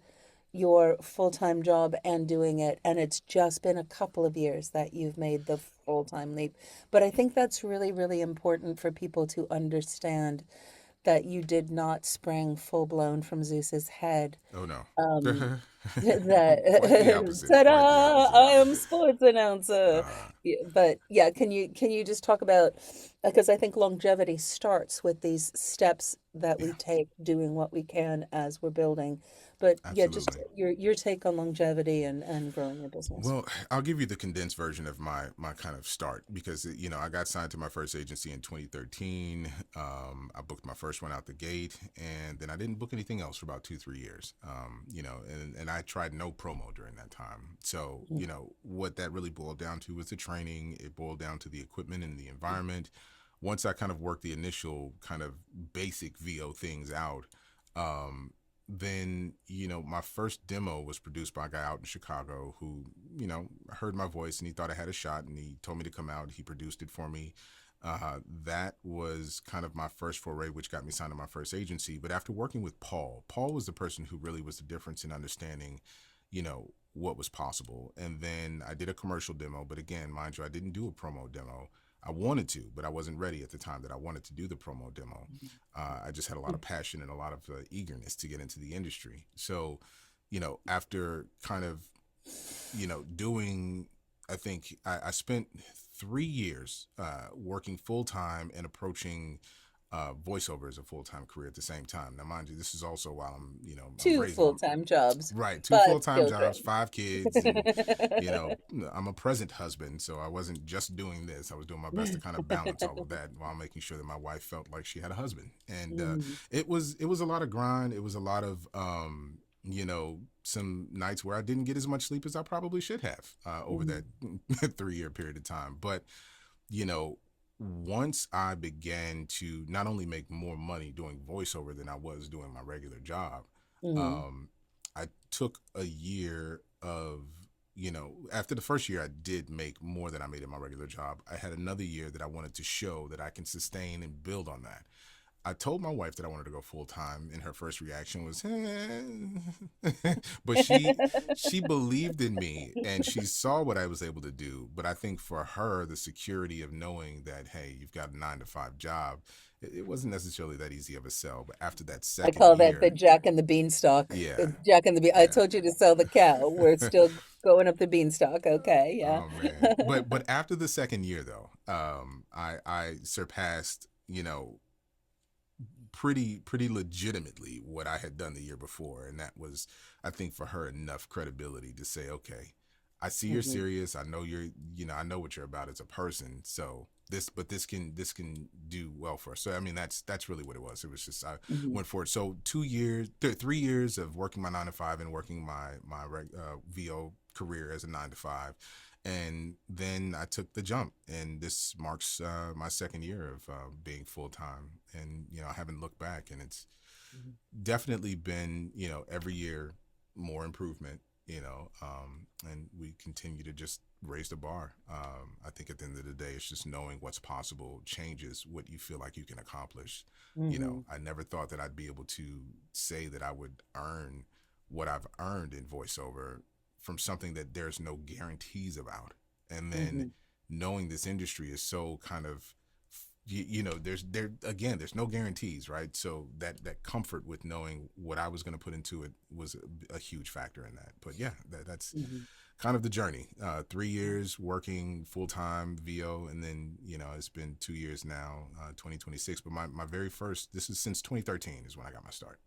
your full-time job and doing it, and it's just been a couple of years that you've made the full-time leap. But I think that's really, really important for people to understand that you did not spring full-blown from Zeus's head. Oh, no. Ta-da! I am sports announcer. But yeah, can you just talk about, because I think longevity starts with these steps that we take, doing what we can as we're building. But Absolutely. yeah, just your take on longevity and growing your business. Well, I'll give you the condensed version of my kind of start, because I got signed to my first agency in 2013. I booked my first one out the gate, and then I didn't book anything else for about 2-3 years. And I tried no promo during that time. So what that really boiled down to was the training. It boiled down to the equipment and the environment. Once I kind of worked the initial kind of basic VO things out, then, my first demo was produced by a guy out in Chicago who, heard my voice and he thought I had a shot, and he told me to come out. He produced it for me. That was kind of my first foray, which got me signed to my first agency. But after working with Paul was the person who really was the difference in understanding, what was possible. And then I did a commercial demo, but again, mind you, I didn't do a promo demo. I wanted to, but I wasn't ready at the time that I wanted to do the promo demo. I just had a lot of passion and a lot of eagerness to get into the industry. So, after kind of, doing, I think I spent 3 years working full time and approaching voiceover as a full-time career at the same time. Now, mind you, this is also while I'm Two raising my, full-time jobs, right, two 5 full-time jobs, children. 5 kids, and I'm a present husband, so I wasn't just doing this. I was doing my best to kind of balance all of that while making sure that my wife felt like she had a husband. And Mm, it was a lot of grind. It was a lot of some nights where I didn't get as much sleep as I probably should have over mm, that 3-year period of time. But you know, once I began to not only make more money doing voiceover than I was doing my regular job, mm. um, I took a year of, after the first year I did make more than I made in my regular job. I had another year that I wanted to show that I can sustain and build on that. I told my wife that I wanted to go full time, and her first reaction was, but she believed in me and she saw what I was able to do. But I think for her, the security of knowing that, hey, you've got a 9 to 5 job, it wasn't necessarily that easy of a sell. But after that I second call that the year, Jack and the Beanstalk. yeah, Jack and the Bean. I yeah. told you to sell the cow. We're still going up the beanstalk. Okay, yeah. Oh man, but after the second year though, I surpassed, pretty legitimately what I had done the year before, and that was, I think, for her enough credibility to say, okay, I see you're Hmm. serious. I know I know what you're about as a person. So this can do well for us. So I mean, that's really what it was. It was just I Hmm. went for it. So 2 years, 3 years of working my 9 to 5 and working my VO career as a 9 to 5, and then I took the jump, and this marks my second year of being full time, and I haven't looked back, and it's definitely been every year more improvement, and we continue to just raise the bar. I think at the end of the day, it's just knowing what's possible changes what you feel like you can accomplish. Hmm. I never thought that I'd be able to say that I would earn what I've earned in voiceover from something that there's no guarantees about. And then Hmm. knowing this industry is so kind of, there's no guarantees, right? So that comfort with knowing what I was going to put into it was a huge factor in that. But yeah, that's Hmm. kind of the journey. 3 years working full time VO, and then it's been 2 years now, 2026. But my very first, this is since 2013 is when I got my start.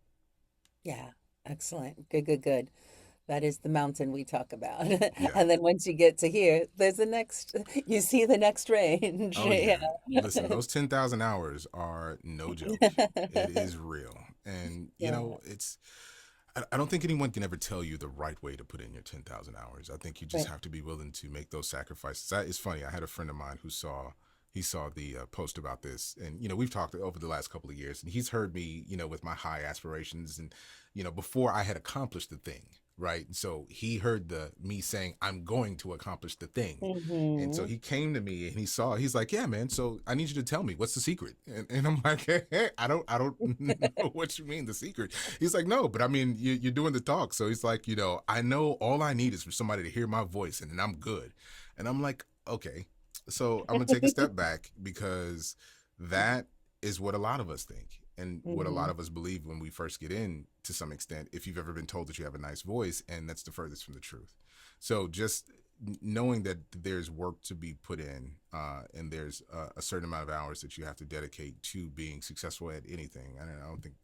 Yeah, excellent. Good, good, good. That is the mountain we talk about. Yeah. And then once you get to here, there's the next, you see the next range. Oh Yeah. yeah. Listen, those 10,000 hours are no joke. It is real. And Yeah. I don't think anyone can ever tell you the right way to put in your 10,000 hours. I think you just Right. have to be willing to make those sacrifices. It's funny. I had a friend of mine who saw the post about this, and we've talked over the last couple of years, and he's heard me, with my high aspirations, and before I had accomplished the thing, right? And so he heard the me saying I'm going to accomplish the thing, and so Hmm. he came to me and he's like, yeah, man, so I need you to tell me what's the secret. And I'm like, hey, I don't know what you mean the secret. He's like, no, but I mean, you're doing the talk. So he's like, I know all I need is for somebody to hear my voice, and then I'm good. And I'm like, okay, so I'm gonna take a step back, because that is what a lot of us think, and what a lot Hmm. of us believe when we first get in, to some extent, if you've ever been told that you have a nice voice, and that's the furthest from the truth. So just knowing that there's work to be put in, and there's a certain amount of hours that you have to dedicate to being successful at anything. I don't think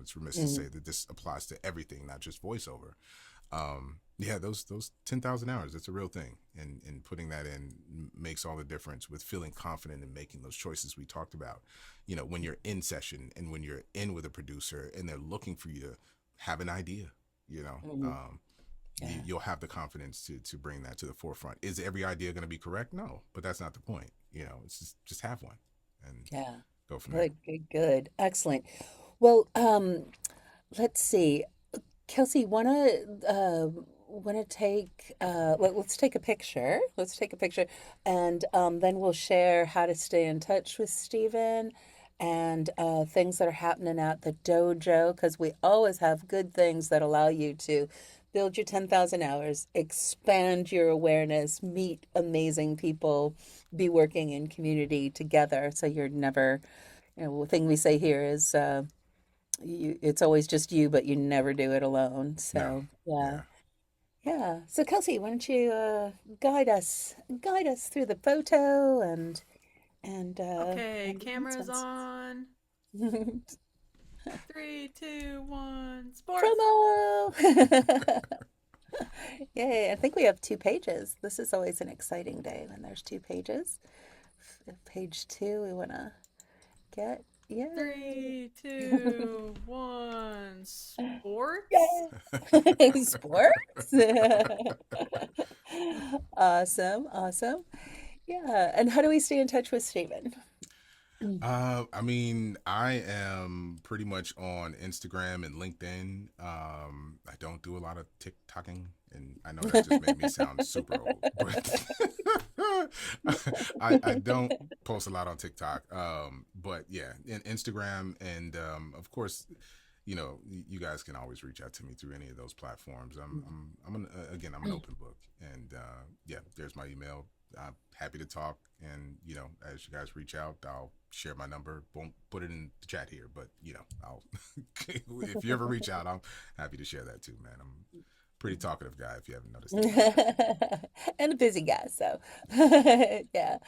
it's remiss to say Hmm. that this applies to everything, not just voiceover. Yeah, those 10,000 hours, that's a real thing, and putting that in makes all the difference with feeling confident in making those choices we talked about. When you're in session, and when you're in with a producer and they're looking for you to have an idea, you know, Hmm. um, Yeah. you'll have the confidence to bring that to the forefront. Is every idea going to be correct? No, but that's not the point. It's just have one and Yeah. go from there. Good, good, good. Excellent. Well, let's see. Kelsey, wanna take let's take a picture. Let's take a picture, and then we'll share how to stay in touch with Stephen, and things that are happening at the dojo, because we always have good things that allow you to build your 10,000 hours, expand your awareness, meet amazing people, be working in community together. So you're never, the thing we say here is it's always just you, but you never do it alone. No, So yeah, yeah. yeah. So Kelsey, why don't you guide us through the photo and Okay, and the camera's nonsense. on. Three, two, one, sports. Promo! Yay, I think we have 2 pages. This is always an exciting day when there's 2 pages. Page 2, we want to get. Yay! 3, 2, 1, sports. Yay! Sports? Awesome, awesome. Yeah, and how do we stay in touch with Stephen? I mean, I am pretty much on Instagram and LinkedIn. I don't do a lot of TikToking, and I know that just made me sound super old, but I don't post a lot on TikTok. But yeah, in Instagram, and of course, you guys can always reach out to me through any of those platforms. I'm an open book, and yeah, there's my email. I'm happy to talk, and as you guys reach out, I'll share my number. Won't put it in the chat here, but I'll if you ever reach out, I'm happy to share that too, man. I'm a pretty talkative guy, if you haven't noticed that. And a busy guy, so yeah. Yeah,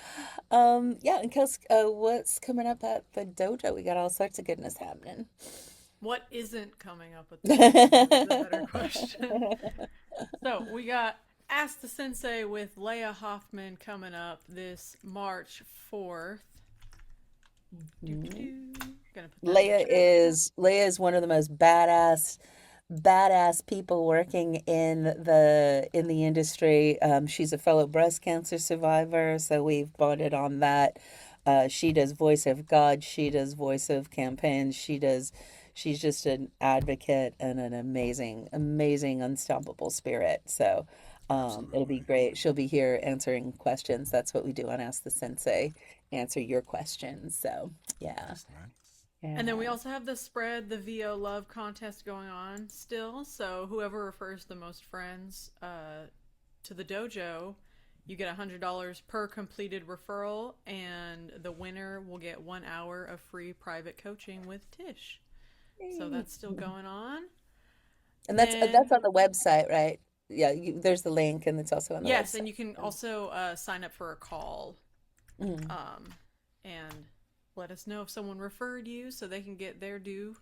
and Kels, what's coming up at the dojo? We got all sorts of goodness happening. What isn't coming up at the dojo is a better question. So we got Ask the Sensei with Leah Hoffman coming up this March 4th. Gonna put that Leah is one of the most badass people working in the industry. She's a fellow breast cancer survivor, so we've bonded on that. She does voice of God. She does voice of campaigns. She's just an advocate and an amazing, unstoppable spirit. So it'll be great. She'll be here answering questions. That's what we do on Ask the Sensei, answer your questions. So yeah. That's nice. Yeah. And then we also have the Spread the VO Love contest going on still. So whoever refers the most friends to the dojo, you get $100 per completed referral, and the winner will get 1 hour of free private coaching with Tish. So that's still going on. And that's on the website, right? Yeah, there's the link, and it's also on the website. Yes, and you can also sign up for a call, and let us know if someone referred you so they can get their due.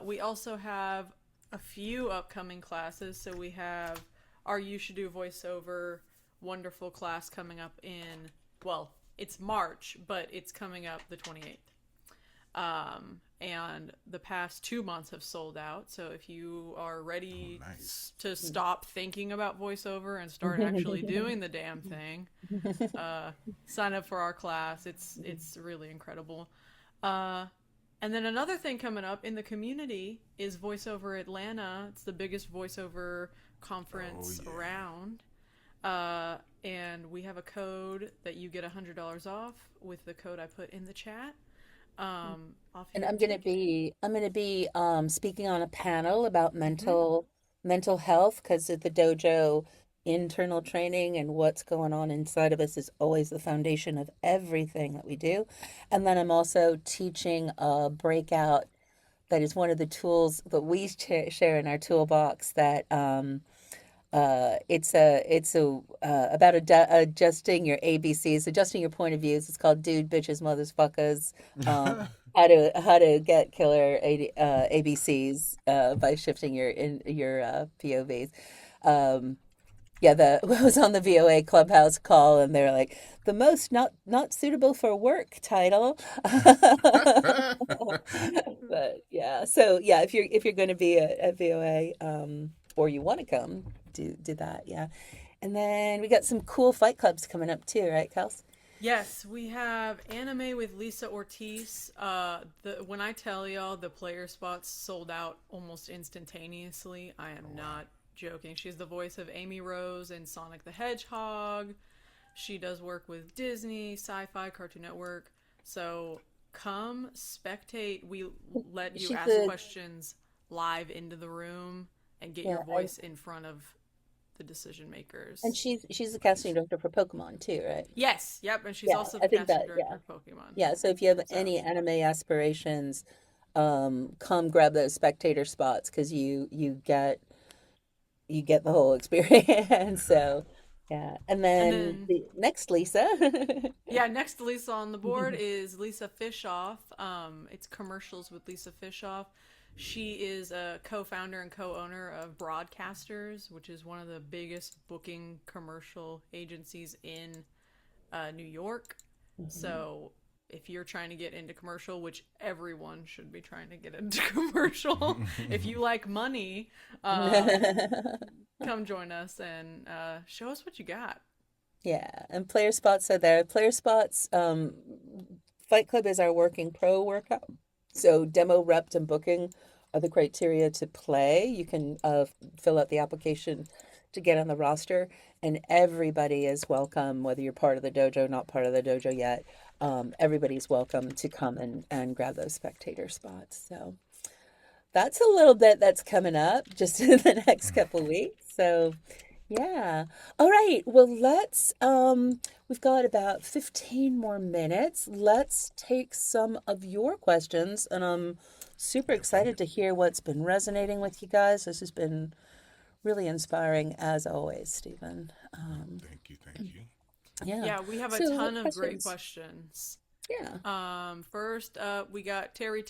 We also have a few upcoming classes. So we have our You Should Do Voiceover wonderful class coming up in, well, it's March, but it's coming up the 28th. And the past 2 months have sold out. So if you are ready to stop thinking about voiceover and start actually doing the damn thing, sign up for our class. It's really incredible. And then another thing coming up in the community is Voiceover Atlanta. It's the biggest voiceover conference around. And we have a code that you get $100 off with the code I put in the chat. And I'm gonna be speaking on a panel about mental health, because at the dojo, internal training and what's going on inside of us is always the foundation of everything that we do. And then I'm also teaching a breakout that is one of the tools that we share in our toolbox, that it's about adjusting your ABCs, adjusting your point of views. It's called Dude, Bitches, Motherfuckers. How to get killer ABCs by shifting your POVs. I was on the VOA Clubhouse call, and they were like, the most not suitable for work title. But yeah, so yeah, if you're going to be at VOA, or you want to come, do that, yeah. And then we got some cool fight clubs coming up too, right, Kels? Yes, we have Anime with 𝗧𝗶𝗺𝗀. When I tell y'all the player spots sold out almost instantaneously, I am not joking. She's the voice of Amy Rose in Sonic the Hedgehog. She does work with Disney, Sci-Fi, Cartoon Network. So come spectate. We let you ask questions live into the room and get your voice in front of the decision makers. And she's the casting director for Pokemon too, right? Yes, yep, and she's also the casting director of Pokemon. Yeah, so if you have any anime aspirations, come grab those spectator spots, because you get the whole experience. So Yeah. And And then then, the next Lisa. yeah, next to Lisa on the board is 𝗧𝗶𝗺𝗀. It's commercials with 𝗧𝗶𝗺. She is a co-founder and co-owner of Broadcasters, which is one of the biggest booking commercial agencies in New York. So if you're trying to get into commercial, which everyone should be trying to get into commercial, if you like money, come join us and show us what you got. Yeah, and player spots are there. Player spots, Fight Club is our working pro workout. So demo, repped, and booking are the criteria to play. You can fill out the application to get on the roster, and everybody is welcome, whether you're part of the dojo, not part of the dojo yet. Everybody's welcome to come and grab those spectator spots. So that's a little bit that's coming up just in the next couple of weeks. So yeah. All right. Well, we've got about 15 more minutes. Let's take some of your questions, and I'm super excited to hear what's been resonating with you guys. This has been really inspiring as always, Stephen. Thank you. Thank you. Yeah. Yeah, we have a So, ton what of great questions? questions. Yeah. First up, we got Terry.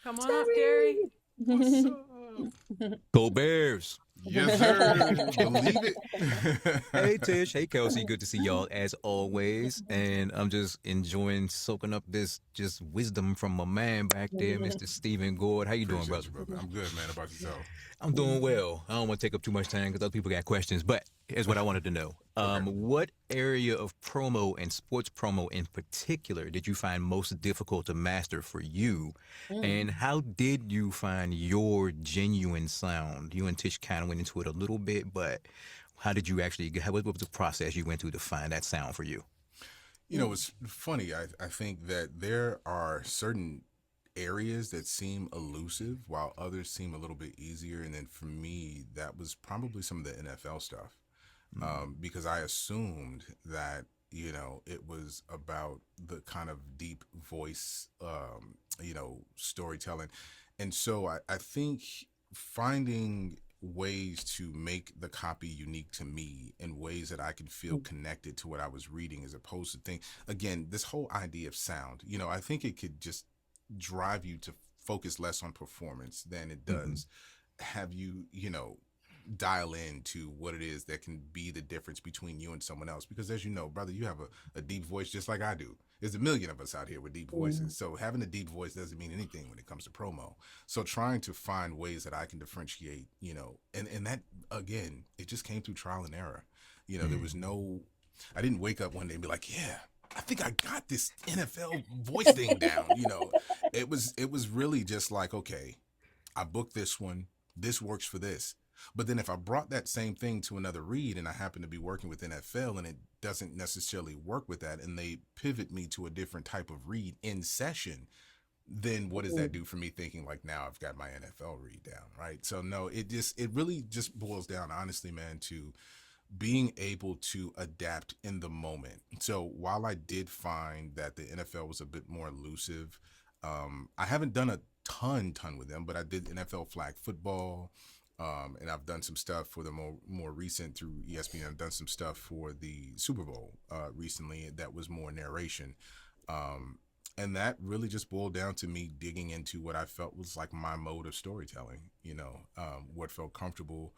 Come on up, Terry. Terry. What's up? Go Bears! Yes, sir. Believe it. Hey Tish, hey Kelsey, good to see y'all as always. And I'm just enjoying soaking up this just wisdom from my man back there, Mr. Stephen Goard. How you doing, brother? Appreciate you, brother. I'm good, man. About yourself? I'm doing well. I don't want to take up too much time because other people got questions, but here's what I wanted to know. What area of promo and sports promo in particular did you find most difficult to master for you? And how did you find your genuine sound? You and Tish kind of went into it a little bit, but how did you actually, what was the process you went through to find that sound for you? You know, it's funny. I think that there are certain areas that seem elusive while others seem a little bit easier. And then for me, that was probably some of the NFL stuff. Because I assumed that, you know, it was about the kind of deep voice, you know, storytelling. And so I think finding ways to make the copy unique to me in ways that I could feel connected to what I was reading as opposed to again, this whole idea of sound, you know, I think it could just drive you to focus less on performance than it does have you, you know, dial into what it is that can be the difference between you and someone else. Because as you know, brother, you have a deep voice just like I do. There's a million of us out here with deep voices. So having a deep voice doesn't mean anything when it comes to promo. So trying to find ways that I can differentiate, you know, and that, again, it just came through trial and error. You know, there was I didn't wake up one day and be like, yeah, I think I got this NFL voice thing down. You know, it was really just like, okay, I booked this one. This works for this. But then if I brought that same thing to another read and I happen to be working with NFL and it doesn't necessarily work with that and they pivot me to a different type of read in session, then what does that do for me thinking like now I've got my NFL read down, right? So no, it really just boils down, honestly, man, to being able to adapt in the moment. So while I did find that the NFL was a bit more elusive, I haven't done a ton with them, but I did NFL flag football. And I've done some stuff for the more recent through ESPN. I've done some stuff for the Super Bowl recently that was more narration. And that really just boiled down to me digging into what I felt was like my mode of storytelling, you know, what felt comfortable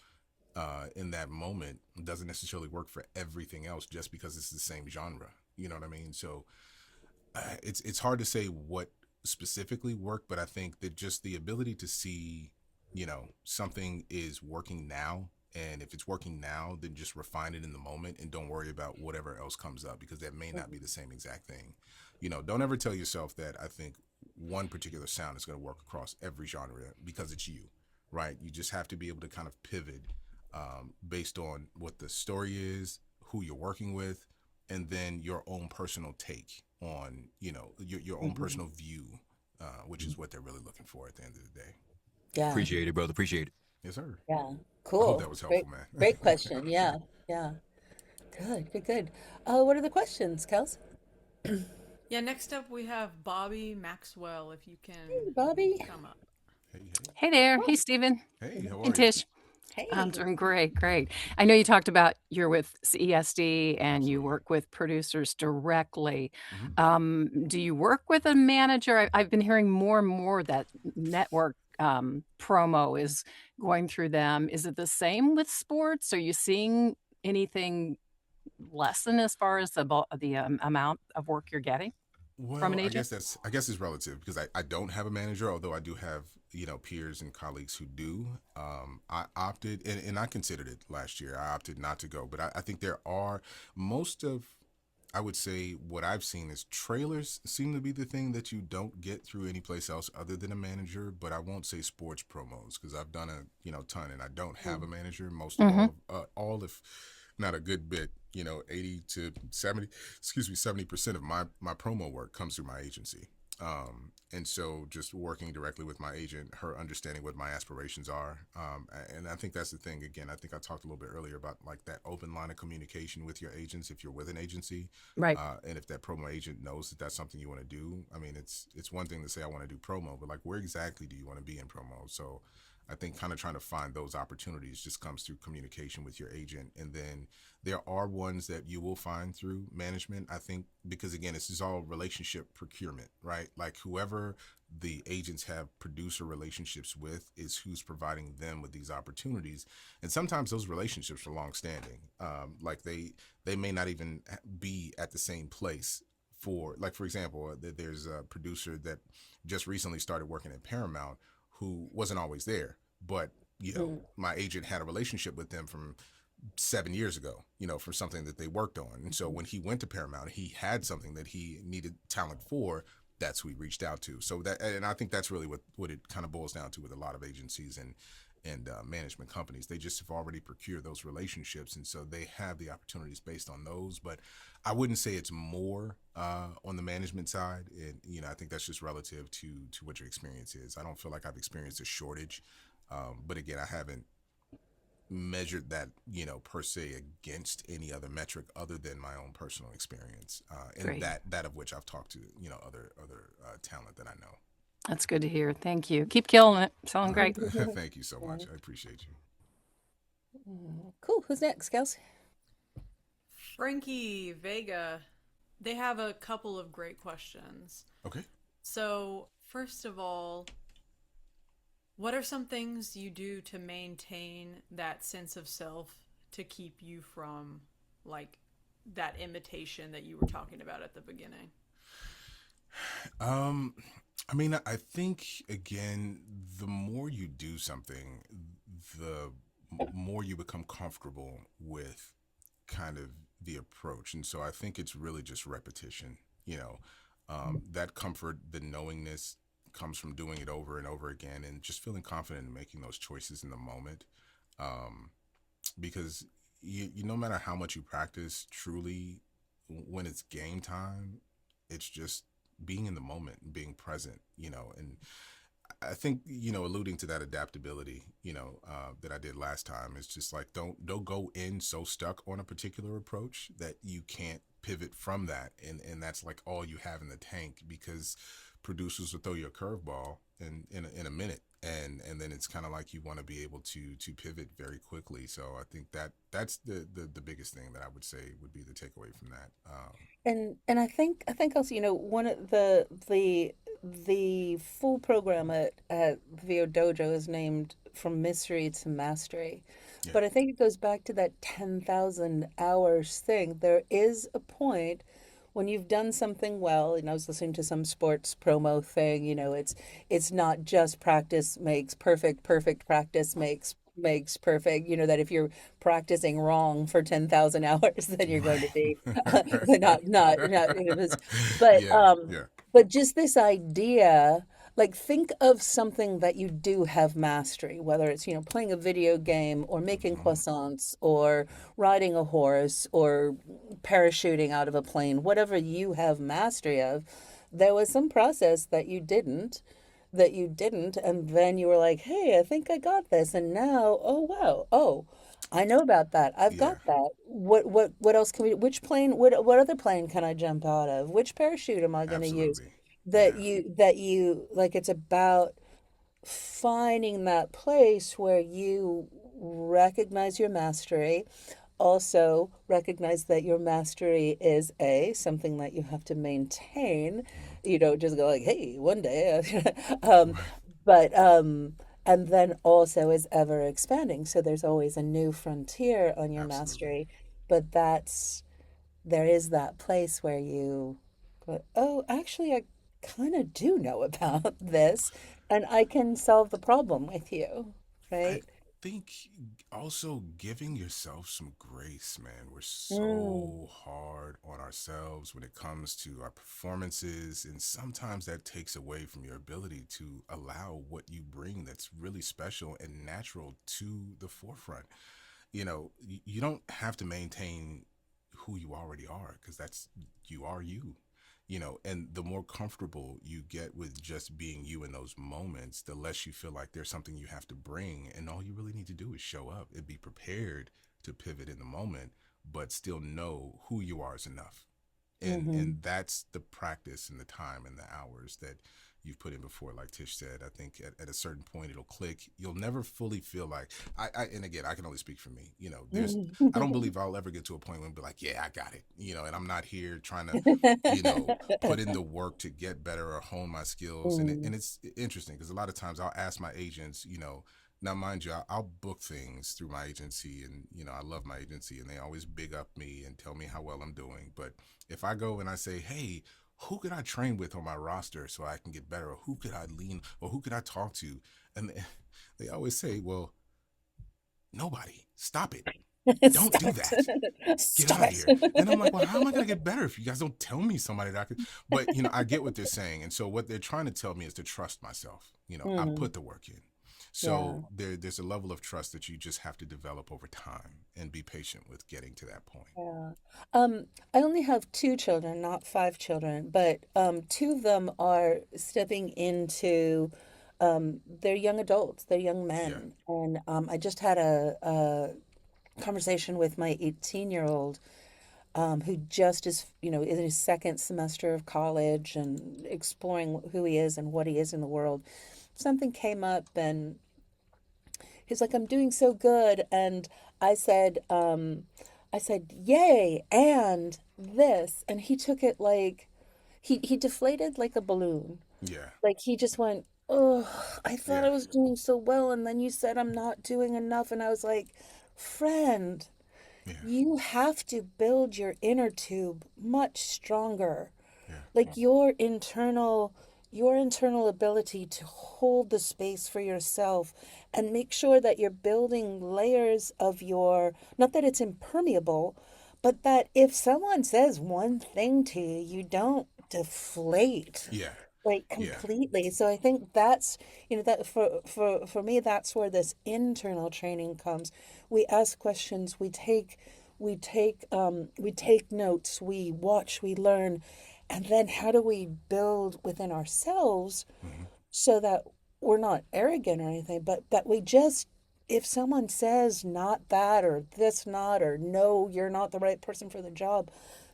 in that moment doesn't necessarily work for everything else just because it's the same genre. You know what I mean? So it's hard to say what specifically worked, but I think that just the ability to see, you know, something is working now, and if it's working now, then just refine it in the moment and don't worry about whatever else comes up because that may not be the same exact thing. You know, don't ever tell yourself that I think one particular sound is going to work across every genre because it's you, right? You just have to be able to kind of pivot based on what the story is, who you're working with, and then your own personal take on, you know, your own personal view, which is what they're really looking for at the end of the day. Yeah. Appreciate it, brother. Appreciate it. Yes, sir. Yeah. I Cool. hope that was helpful, man. Great question. Yeah. Yeah. Good. What are the questions, Kels? Yeah, next up we have Bobby Maxwell, if you can Bobby. come up. Hey. Hey there. Hey, Stephen. Hey, how are And you? Tish. I'm Hey. doing great, great. I know you talked about you're with CESD and you Absolutely. work with producers directly. Hmm. Do you work with a manager? I've been hearing more and more that network promo is going through them. Is it the same with sports? Are you seeing anything lessen as far as the amount of work you're getting from an Well, agent? I guess it's relative because I don't have a manager, although I do have peers and colleagues who do. I opted and I considered it last year. I opted not to go, but I think there are most of I would say what I've seen is trailers seem to be the thing that you don't get through any place else other than a manager. But I won't say sports promos because I've done a ton, and I don't have a manager. Most of Mm-hmm. all if not a good bit, 80 to 70, excuse me, 70% of my promo work comes through my agency. And so just working directly with my agent, her understanding what my aspirations are. And I think that's the thing. Again, I think I talked a little bit earlier about like that open line of communication with your agents. If you're with an agency, Right. and if that promo agent knows that that's something you want to do, I mean, it's one thing to say I want to do promo, but like where exactly do you want to be in promo? So I think kind of trying to find those opportunities just comes through communication with your agent. And then there are ones that you will find through management, I think, because again, this is all relationship procurement, right? Like whoever the agents have producer relationships with is who's providing them with these opportunities. And sometimes those relationships are longstanding. Like they may not even be at the same place for example, there's a producer that just recently started working at Paramount who wasn't always there, but my agent had a relationship with them from 7 years ago, for something that they worked on. And so when he went to Paramount, he had something that he needed talent for. That's who he reached out to. So and I think that's really what it kind of boils down to with a lot of agencies and management companies. They just have already procured those relationships, and so they have the opportunities based on those. But I wouldn't say it's more on the management side. And I think that's just relative to what your experience is. I don't feel like I've experienced a shortage, but again, I haven't measured that per se against any other metric other than my own personal experience, and Great. that of which I've talked to other talent that I know. That's good to hear. Thank you. Keep killing it. Sound great. Thank you so much. I appreciate you. Cool. Who's next, Kels? Frankie Vega, they have a couple of great questions. Okay. So, first of all, what are some things you do to maintain that sense of self to keep you from like that imitation that you were talking about at the beginning? I mean, I think again, the more you do something, the more you become comfortable with kind of the approach. And so I think it's really just repetition, that comfort, the knowingness comes from doing it over and over again and just feeling confident in making those choices in the moment. Because no matter how much you practice, truly, when it's game time, it's just being in the moment and being present, and I think, alluding to that adaptability, that I did last time, is just like, don't go in so stuck on a particular approach that you can't pivot from that. And that's like all you have in the tank, because producers will throw you a curveball in a minute. And then it's kind of like you want to be able to pivot very quickly. So I think that's the biggest thing that I would say would be the takeaway from that. And I think also, one of the full program at VO Dojo is named From Mystery to Mastery. Yeah. But I think it goes back to that 10,000 hours thing. There is a point when you've done something well, and I was listening to some sports promo thing, it's not just practice makes perfect, perfect practice makes perfect, that if you're practicing wrong for 10,000 hours, then you're going to be not but Yeah, yeah. but just this idea, like, think of something that you do have mastery, whether it's, playing a video game or making croissants or riding a horse or parachuting out of a plane, whatever you have mastery of. There was some process that you didn't, and then you were like, hey, I think I got this, and now, oh wow, oh, I know about that, I've Yeah, got that. What else can we, which plane, what other plane can I jump out of, which parachute am I going to use? absolutely. that Yeah. you that you like, it's about finding that place where you recognize your mastery. Also recognize that your mastery is something that you have to maintain. You don't just go like, hey, one day. um, but and then also is ever expanding. So there's always a new frontier on your Absolutely. mastery. But there is that place where you go, oh, actually, I kind of do know about this, and I can solve the problem with you, I right? think also giving yourself some grace, man. We're Mm, so hard on ourselves when it comes to our performances, and sometimes that takes away from your ability to allow what you bring that's really special and natural to the forefront. You don't have to maintain who you already are, because that's you are you. And the more comfortable you get with just being you in those moments, the less you feel like there's something you have to bring, and all you really need to do is show up and be prepared to pivot in the moment, but still know who you are is enough. And mm-hmm. that's the practice and the time and the hours that you've put in before. Like Tish said, I think at a certain point it'll click. You'll never fully feel like and again, I can only speak for me. I don't believe I'll ever get to a point when I'll be like, yeah, I got it. And I'm not here trying to, put in the work to get better or hone my skills. And Mm, it's interesting because a lot of times I'll ask my agents, now, mind you, I'll book things through my agency, and I love my agency, and they always big up me and tell me how well I'm doing. But if I go and I say, hey, who could I train with on my roster so I can get better, or who could I lean, or who could I talk to, and they always say, well, nobody. Stop it. Don't do stop that. it. Get Stop out of here. it. And I'm like, well, how am I going to get better if you guys don't tell me somebody that I could? But, I get what they're saying. And so what they're trying to tell me is to trust myself. I Mm, put the work in. yeah. So there's a level of trust that you just have to develop over time and be patient with getting to that point. Yeah. I only have two children, not five children, but two of them are stepping into they're young adults, they're young Yeah. men. And I just had a conversation with my 18-year-old who just is, in his second semester of college and exploring who he is and what he is in the world. Something came up and he's like, I'm doing so good. And I said, yay, and this. And he took it like he deflated like a balloon. Yeah. Like he just went, oh, I thought Yeah. I was doing so well. And then you said I'm not doing enough. And I was like, friend, Yeah. you have to build your inner tube much stronger, Yeah. like your internal ability to hold the space for yourself and make sure that you're building layers of your, not that it's impermeable, but that if someone says one thing to you, you don't deflate Yeah. like Yeah. completely. So I think that's, that for me, that's where this internal training comes. We ask questions, we take notes, we watch, we learn, and then how do we build within ourselves Hmm. so that we're not arrogant or anything, but that we just, if someone says not that or this not or no, you're not the right person for the job,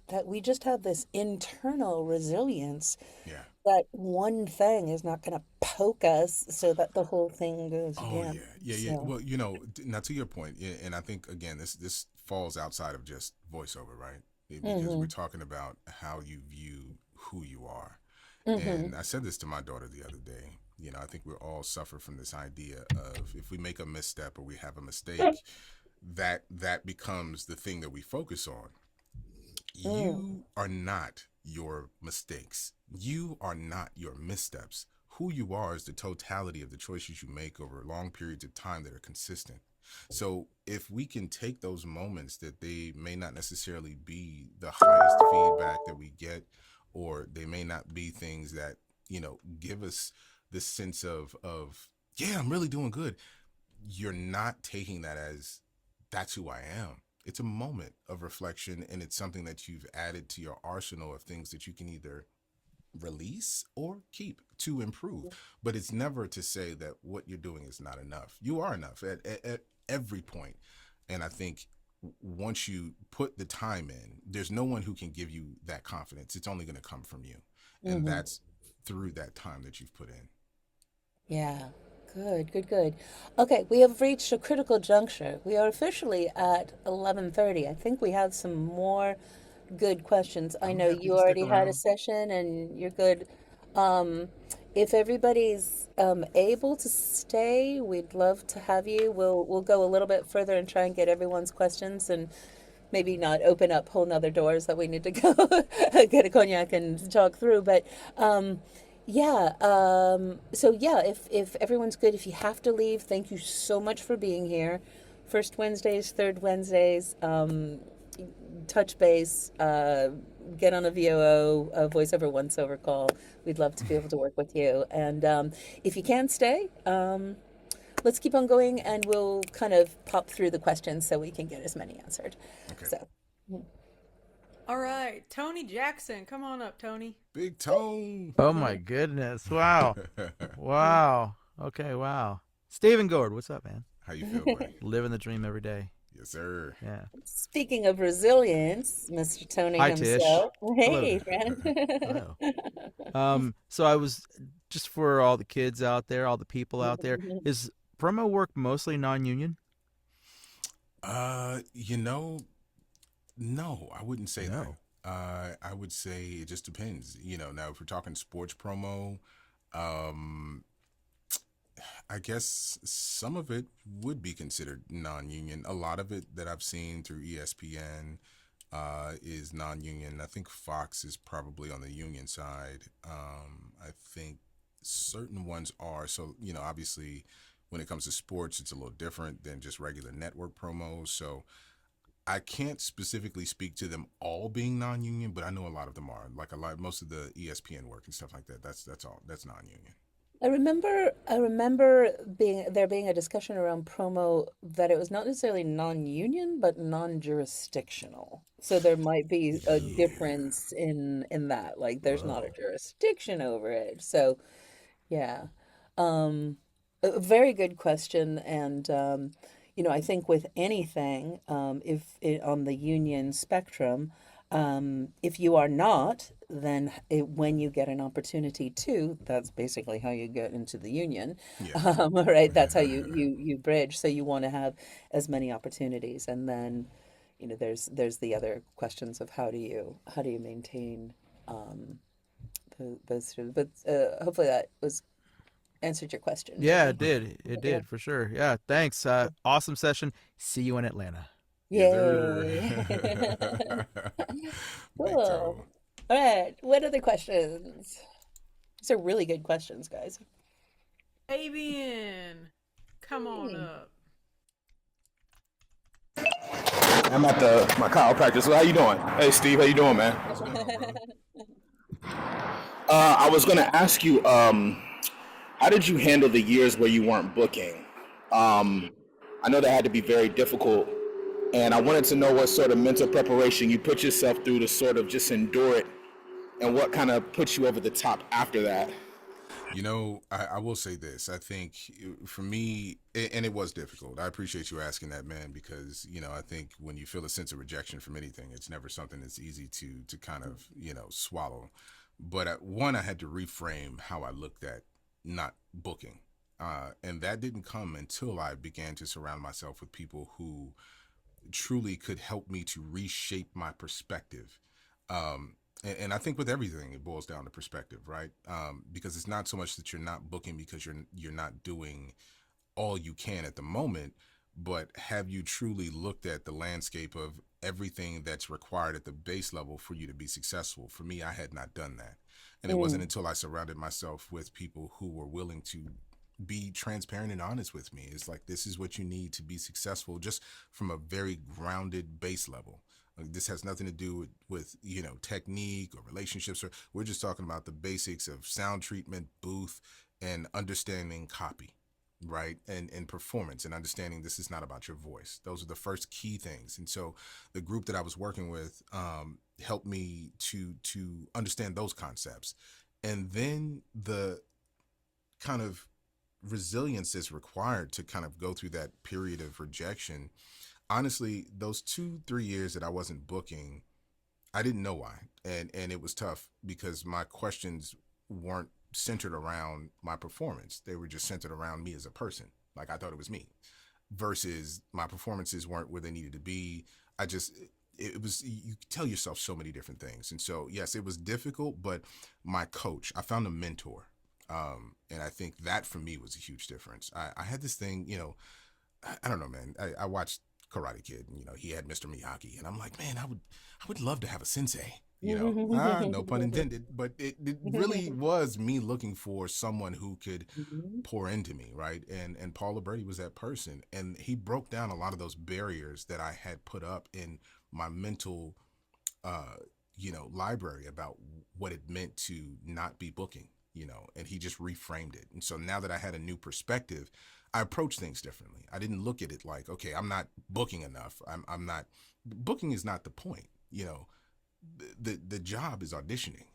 that we just have this internal resilience Yeah. that one thing is not going to poke us so that the whole thing goes Oh yeah, down. yeah, yeah. So, Well, now to your point, and I think again, this falls outside of just voiceover, right? Because we're mm-hmm, talking about how you view who you are. mm-hmm, And I said this to my daughter the other day. I think we all suffer from this idea of if we make a misstep or we have a mistake, that becomes the thing that we focus on. mm, You are not your mistakes. You are not your missteps. Who you are is the totality of the choices you make over long periods of time that are consistent. So if we can take those moments that they may not necessarily be the highest feedback that we get, or they may not be things that, give us this sense of, yeah, I'm really doing good. You're not taking that as that's who I am. It's a moment of reflection, and it's something that you've added to your arsenal of things that you can either release or keep to improve. But it's never to say that what you're doing is not enough. You are enough at every point. And I think once you put the time in, there's no one who can give you that confidence. It's only going to come from you. And mm-hmm. that's through that time that you've put in. Yeah, Good, good, good. Okay, we have reached a critical juncture. We are officially at 11:30. I think we have some more good questions. I I'm know happy you to stick already had a around. session and you're good. Um, if everybody's able to stay, we'd love to have you. We'll go a little bit further and try and get everyone's questions and maybe not open up whole nother doors that we need to go get a cognac and talk through. But yeah, so yeah, if everyone's good, if you have to leave, thank you so much for being here. First Wednesdays, third Wednesdays, touch base, get on a VOO, a voice over once over call. We'd love to be able to work with you. And if you can stay, let's keep on going and we'll kind of pop through the questions so we can get as many answered. Okay. So, All right, Tony Jackson, come on up, Tony. Big Tone. Oh my goodness. Wow. Wow. Okay, wow. Stephen Goard, what's up, man? How you feel, buddy? Living the dream every day. Yes, sir. Yeah. speaking of resilience, Mr. Tony Hi, Tish. himself. Hello. Hey, friend. Hello. So I was just for all the kids out there, all the people out there, is promo work mostly non-union? You know, no, I wouldn't say No. that. I would say it just depends. You know, now if we're talking sports promo, I guess some of it would be considered non-union. A lot of it that I've seen through ESPN is non-union. I think Fox is probably on the union side. I think certain ones are. So, you know, obviously when it comes to sports, it's a little different than just regular network promos. So I can't specifically speak to them all being non-union, but I know a lot of them are. Like most of the ESPN work and stuff like that. That's all. That's non-union. I remember there being a discussion around promo that it was not necessarily non-union, but non-jurisdictional. So there might be a Yeah. difference in that. Like there's not a Whoa. jurisdiction over it. So yeah. A very good question. And I think with anything, if it, on the union spectrum, if you are not, then when you get an opportunity to, that's basically how you get into the union. Yeah. Right? That's how you bridge. So you want to have as many opportunities, and then, there's the other questions of how do you maintain those two. But hopefully that was answered your question, Yeah, Tony. it did. It Yeah. did for sure. Yeah, thanks. Awesome session. See you in Atlanta. Yes, Yay. sir. Big Cool. Toe. All right. What other questions? These are really good questions, guys. Fabian, come on Hey. up. I'm at my chiropractor. So how you doing? Hey Steve, how you doing, man? What's going on, brother? I was gonna ask you, how did you handle the years where you weren't booking? I know that had to be very difficult, and I wanted to know what sort of mental preparation you put yourself through to sort of just endure it, and what kind of put you over the top after that. You know, I will say this. I think for me, and it was difficult. I appreciate you asking that, man, because, I think when you feel a sense of rejection from anything, it's never something that's easy to kind of, swallow. But I had to reframe how I looked at not booking. And that didn't come until I began to surround myself with people who truly could help me to reshape my perspective. And I think with everything, it boils down to perspective, right? Because it's not so much that you're not booking because you're not doing all you can at the moment, but have you truly looked at the landscape of everything that's required at the base level for you to be successful? For me, I had not done that. And it wasn't until I surrounded myself with people who were willing to be transparent and honest with me. It's like, this is what you need to be successful, just from a very grounded base level. This has nothing to do with technique or relationships. We're just talking about the basics of sound treatment, booth, and understanding copy, right? And performance, and understanding this is not about your voice. Those are the first key things. And so the group that I was working with helped me to understand those concepts. And then the kind of resilience is required to kind of go through that period of rejection. Honestly, those 2-3 years that I wasn't booking, I didn't know why. And it was tough because my questions weren't centered around my performance. They were just centered around me as a person. Like I thought it was me, versus my performances weren't where they needed to be. It was, you tell yourself so many different things. And so, yes, it was difficult, but my coach, I found a mentor. And I think that for me was a huge difference. I had this thing, I don't know, man. I watched Karate Kid, and, he had Mr. Miyagi, and I'm like, man, I would love to have a sensei, no pun intended, but it really was me looking for someone who could pour into me. Right. And Paul 𝗬𝗺𝗲 was that person. And he broke down a lot of those barriers that I had put up in my mental, library about what it meant to not be booking, and he just reframed it. And so now that I had a new perspective, I approach things differently. I didn't look at it like, okay, I'm not booking enough. I'm not, booking is not the point. The job is auditioning.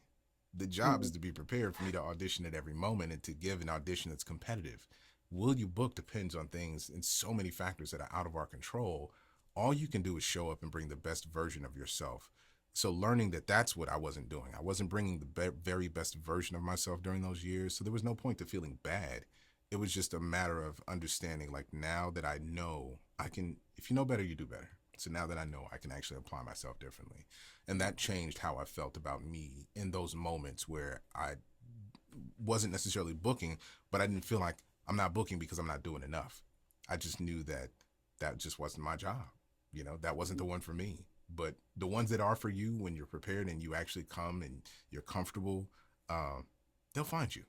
The job is to be prepared for me to audition at every moment and to give an audition that's competitive. Will you book depends on things and so many factors that are out of our control. All you can do is show up and bring the best version of yourself. So learning that that's what I wasn't doing. I wasn't bringing the very best version of myself during those years. So there was no point to feeling bad. It was just a matter of understanding, like, now that I know I can, if you know better, you do better. So now that I know, I can actually apply myself differently. And that changed how I felt about me in those moments where I wasn't necessarily booking, but I didn't feel like I'm not booking because I'm not doing enough. I just knew that that just wasn't my job. That wasn't the one for me. But the ones that are for you, when you're prepared and you actually come and you're comfortable, they'll find you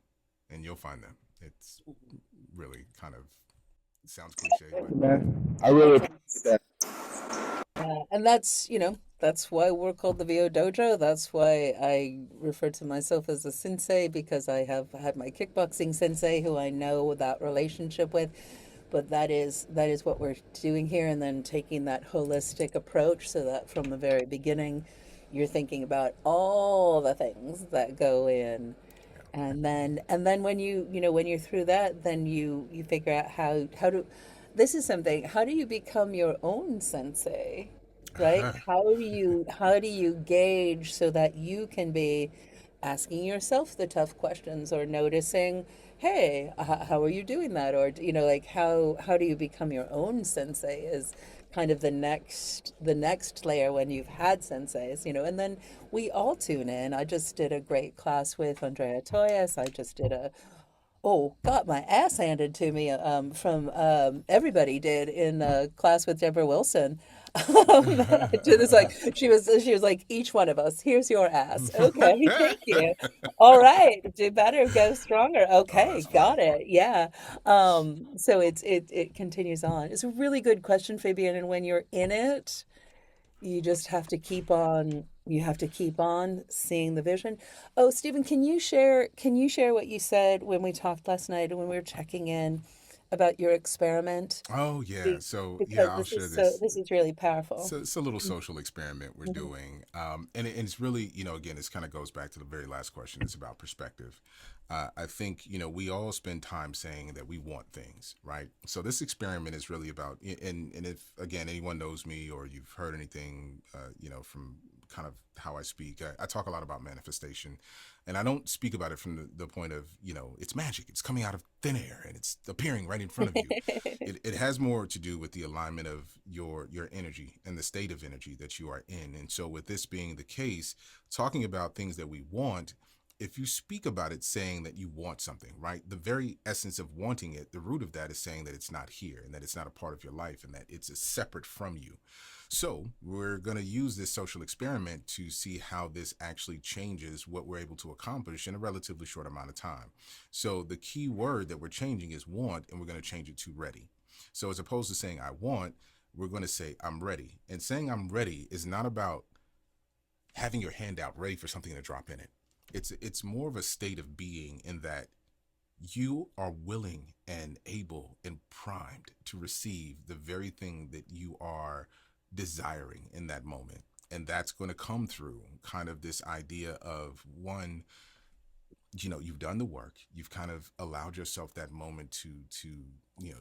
and you'll find them. It's really kind of, it sounds cliche, but I really appreciate that. And that's, that's why we're called the VO Dojo. That's why I refer to myself as a sensei, because I have had my kickboxing sensei who I know that relationship with. But that is what we're doing here, and then taking that holistic approach so that from the very beginning, you're thinking about all the things that go in. And then when when you're through that, then you figure out how to, this is something, how do you become your own sensei, right? How do you gauge so that you can be asking yourself the tough questions, or noticing, hey, how are you doing that? Or, like, how do you become your own sensei is kind of the next layer when you've had senseis, and then we all tune in. I just did a great class with Andrea Toyas. I just did got my ass handed to me from everybody did in a class with Deborah Wilson. It's like she was like, each one of us, here's your ass. Okay, thank you. All right, do better, go stronger. Okay, got it. Yeah. So it continues on. It's a really good question, Fabian, and when you're in it, you just have to keep on. You have to keep on seeing the vision. Oh, Stephen, can you share what you said when we talked last night and when we were checking in about your experiment? Oh yeah. So Because I'll share this this. this is really powerful. So it's a little social experiment we're doing. And it's really, again, this kind of goes back to the very last question. It's about perspective. I think, we all spend time saying that we want things, right? So this experiment is really about, and if, again, anyone knows me or you've heard anything, from kind of how I speak, I talk a lot about manifestation. And I don't speak about it from the point of, it's magic. It's coming out of thin air and it's appearing right in front of you. It has more to do with the alignment of your energy and the state of energy that you are in. And so with this being the case, talking about things that we want, if you speak about it saying that you want something, right? The very essence of wanting it, the root of that is saying that it's not here and that it's not a part of your life and that it's separate from you. So we're going to use this social experiment to see how this actually changes what we're able to accomplish in a relatively short amount of time. So the key word that we're changing is want, and we're going to change it to ready. So as opposed to saying I want, we're going to say I'm ready. And saying I'm ready is not about having your hand out ready for something to drop in it. It's more of a state of being in that you are willing and able and primed to receive the very thing that you are desiring in that moment. And that's going to come through kind of this idea of, one, you've done the work, you've kind of allowed yourself that moment to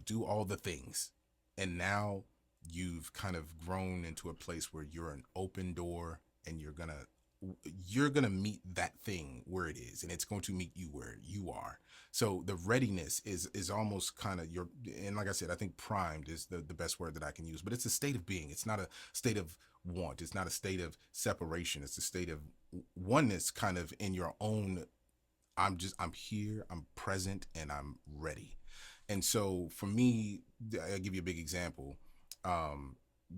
do all the things. And now you've kind of grown into a place where you're an open door and you're going to you're going to meet that thing where it is, and it's going to meet you where you are. So the readiness is almost kind of your, and like I said, I think primed is the best word that I can use, but it's a state of being. It's not a state of want. It's not a state of separation. It's a state of oneness, kind of in your own, I'm here, I'm present, and I'm ready. And so for me, I'll give you a big example.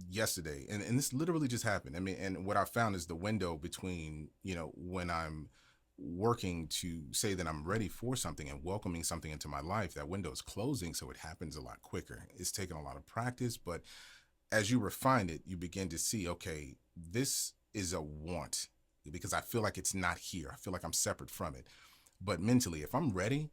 Yesterday, and this literally just happened. I mean, and what I found is the window between, when I'm working to say that I'm ready for something and welcoming something into my life, that window is closing, so it happens a lot quicker. It's taken a lot of practice, but as you refine it, you begin to see, okay, this is a want because I feel like it's not here. I feel like I'm separate from it. But mentally, if I'm ready,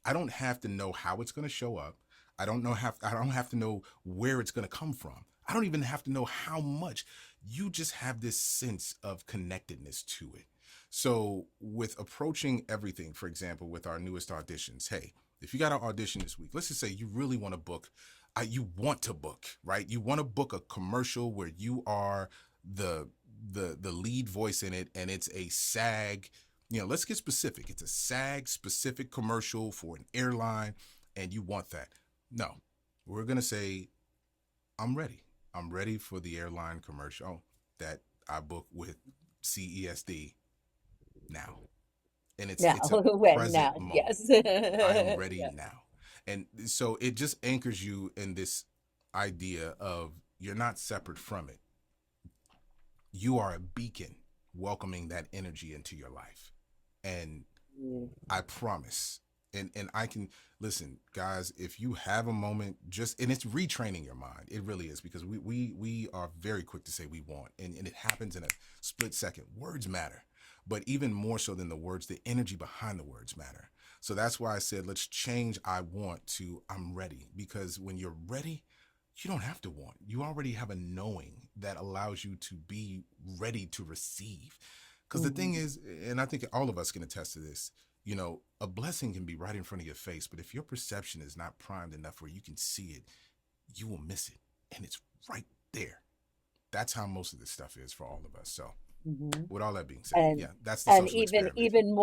I don't have to know how it's going to show up. I don't have to know where it's going to come from. I don't even have to know how much. You just have this sense of connectedness to it. So with approaching everything, for example, with our newest auditions, hey, if you got an audition this week, let's just say you really want to book, right? You want to book a commercial where you are the lead voice in it, and it's a SAG, let's get specific. It's a SAG specific commercial for an airline, and you want that. No, we're going to say, I'm ready. I'm ready for the airline commercial that I book with CESD now. And it's a present now. moment. Yes. I'm ready now. And so it just anchors you in this idea of you're not separate from it. You are a beacon welcoming that energy into your life. And I promise, and I can, listen, guys, if you have a moment, and it's retraining your mind. It really is, because we are very quick to say we want, and it happens in a split second. Words matter, but even more so than the words, the energy behind the words matter. So that's why I said, let's change I want to I'm ready, because when you're ready, you don't have to want. You already have a knowing that allows you to be ready to receive. Because the thing is, and I think all of us can attest to this, a blessing can be right in front of your face, but if your perception is not primed enough where you can see it, you will miss it. And it's right there. That's how most of this stuff is for all of us. So with all that being said, that's the social experiment. even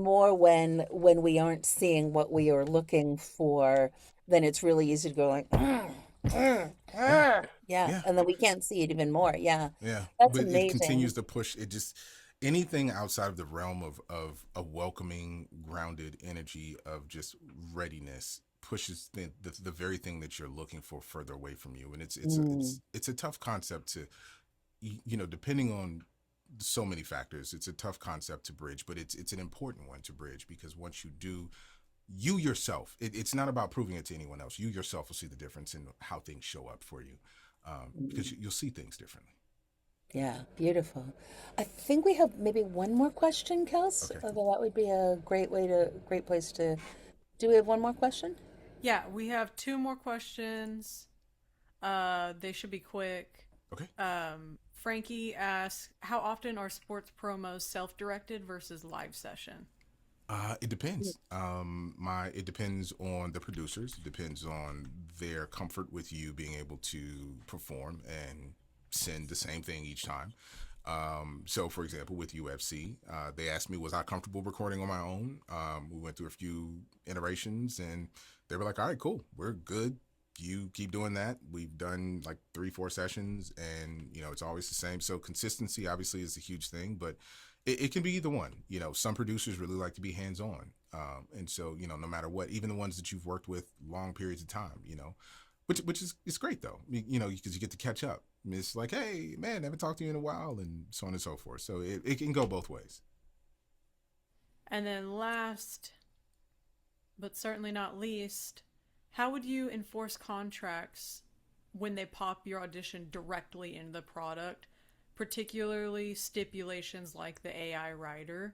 more when we aren't seeing what we are looking for, then it's really easy to go like, yeah. And then we can't see it even more. Yeah. That's but amazing. It continues to push. It just, anything outside of the realm of a welcoming, grounded energy of just readiness pushes the very thing that you're looking for further away from you. And it's a tough concept to, depending on so many factors, it's a tough concept to bridge, but it's an important one to bridge, because once you do, you yourself, it's not about proving it to anyone else. You yourself will see the difference in how things show up for you, because you'll see things differently. Yeah, beautiful. I think we have maybe one more question, Kels. Okay. Although that would be a great place to. Do we have one more question? Yeah, we have 2 more questions. They should be quick. Okay. Frankie asks, how often are sports promos self-directed versus live session? It depends. It depends on the producers. It depends on their comfort with you being able to perform and send the same thing each time. So for example, with UFC, they asked me, was I comfortable recording on my own? We went through a few iterations and they were like, all right, cool. We're good. You keep doing that. We've done like 3-4 sessions and it's always the same. So consistency obviously is a huge thing, but it can be either one. Some producers really like to be hands-on. And so, no matter what, even the ones that you've worked with long periods of time, which is, it's great though, because you get to catch up. It's like, hey, man, I haven't talked to you in a while, and so on and so forth. So it can go both ways. And then last, but certainly not least, how would you enforce contracts when they pop your audition directly into the product, particularly stipulations like the AI writer?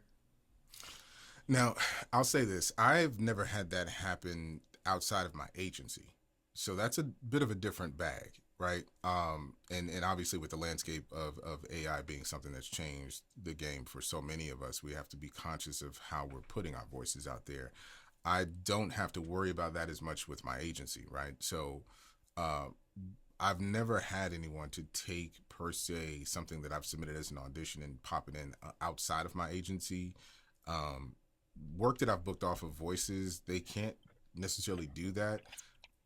Now, I'll say this. I've never had that happen outside of my agency. So that's a bit of a different bag, right? And obviously with the landscape of AI being something that's changed the game for so many of us, we have to be conscious of how we're putting our voices out there. I don't have to worry about that as much with my agency, right? So I've never had anyone to take per se something that I've submitted as an audition and pop it in outside of my agency. Work that I've booked off of Voices, they can't necessarily do that.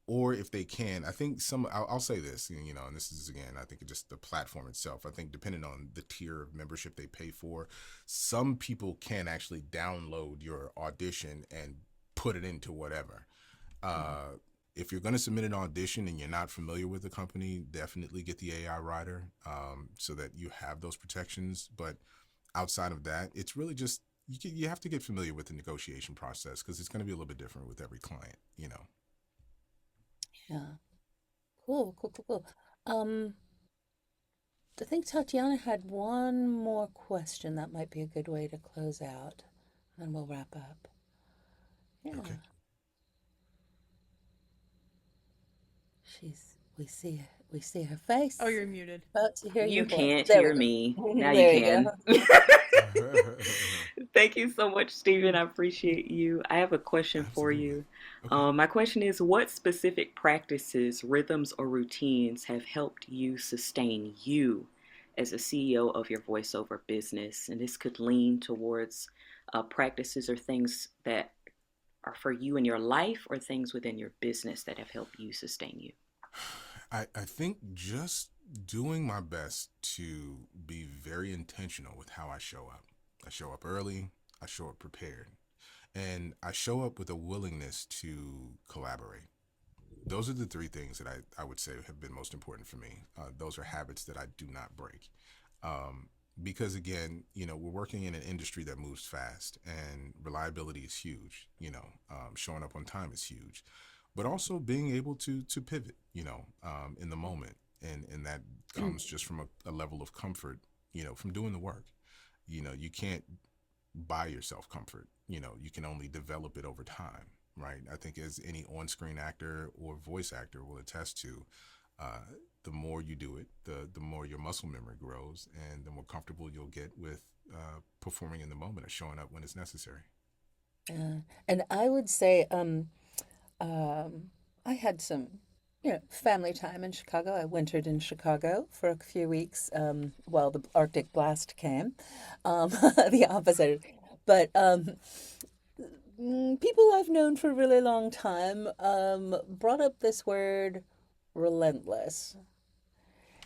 Or if they can, I think I'll say this, you know, and this is, again, I think it's just the platform itself. I think depending on the tier of membership they pay for, some people can actually download your audition and put it into whatever. If you're going to submit an audition and you're not familiar with the company, definitely get the AI writer, so that you have those protections. But outside of that, it's really just, you have to get familiar with the negotiation process, because it's going to be a little bit different with every client, you know. Yeah. Cool. I think Tatiana had one more question that might be a good way to close out, and then we'll wrap up. Yeah. Okay. We see her face. Oh, you're muted. About to hear You your voice. can't There we hear go. me. Now you There you can. go. Thank you so much, Stephen. I appreciate you. I have a question for Absolutely. you. Okay. My question is, what specific practices, rhythms, or routines have helped you sustain you as a CEO of your voiceover business? And this could lean towards practices or things that are for you in your life, or things within your business that have helped you sustain you. I think just doing my best to be very intentional with how I show up. I show up early, I show up prepared, and I show up with a willingness to collaborate. Those are the three things that I would say have been most important for me. Those are habits that I do not break. Because again, you know, we're working in an industry that moves fast, and reliability is huge. You know, showing up on time is huge, but also being able to pivot, you know, in the moment. And that comes just from a level of comfort, you know, from doing the work. You know, you can't buy yourself comfort. You know, you can only develop it over time, right? I think as any on-screen actor or voice actor will attest to, the more you do it, the more your muscle memory grows, and the more comfortable you'll get with performing in the moment or showing up when it's necessary. And I would say, I had some, family time in Chicago. I wintered in Chicago for a few weeks, while the Arctic blast came, the opposite. But people I've known for a really long time brought up this word relentless.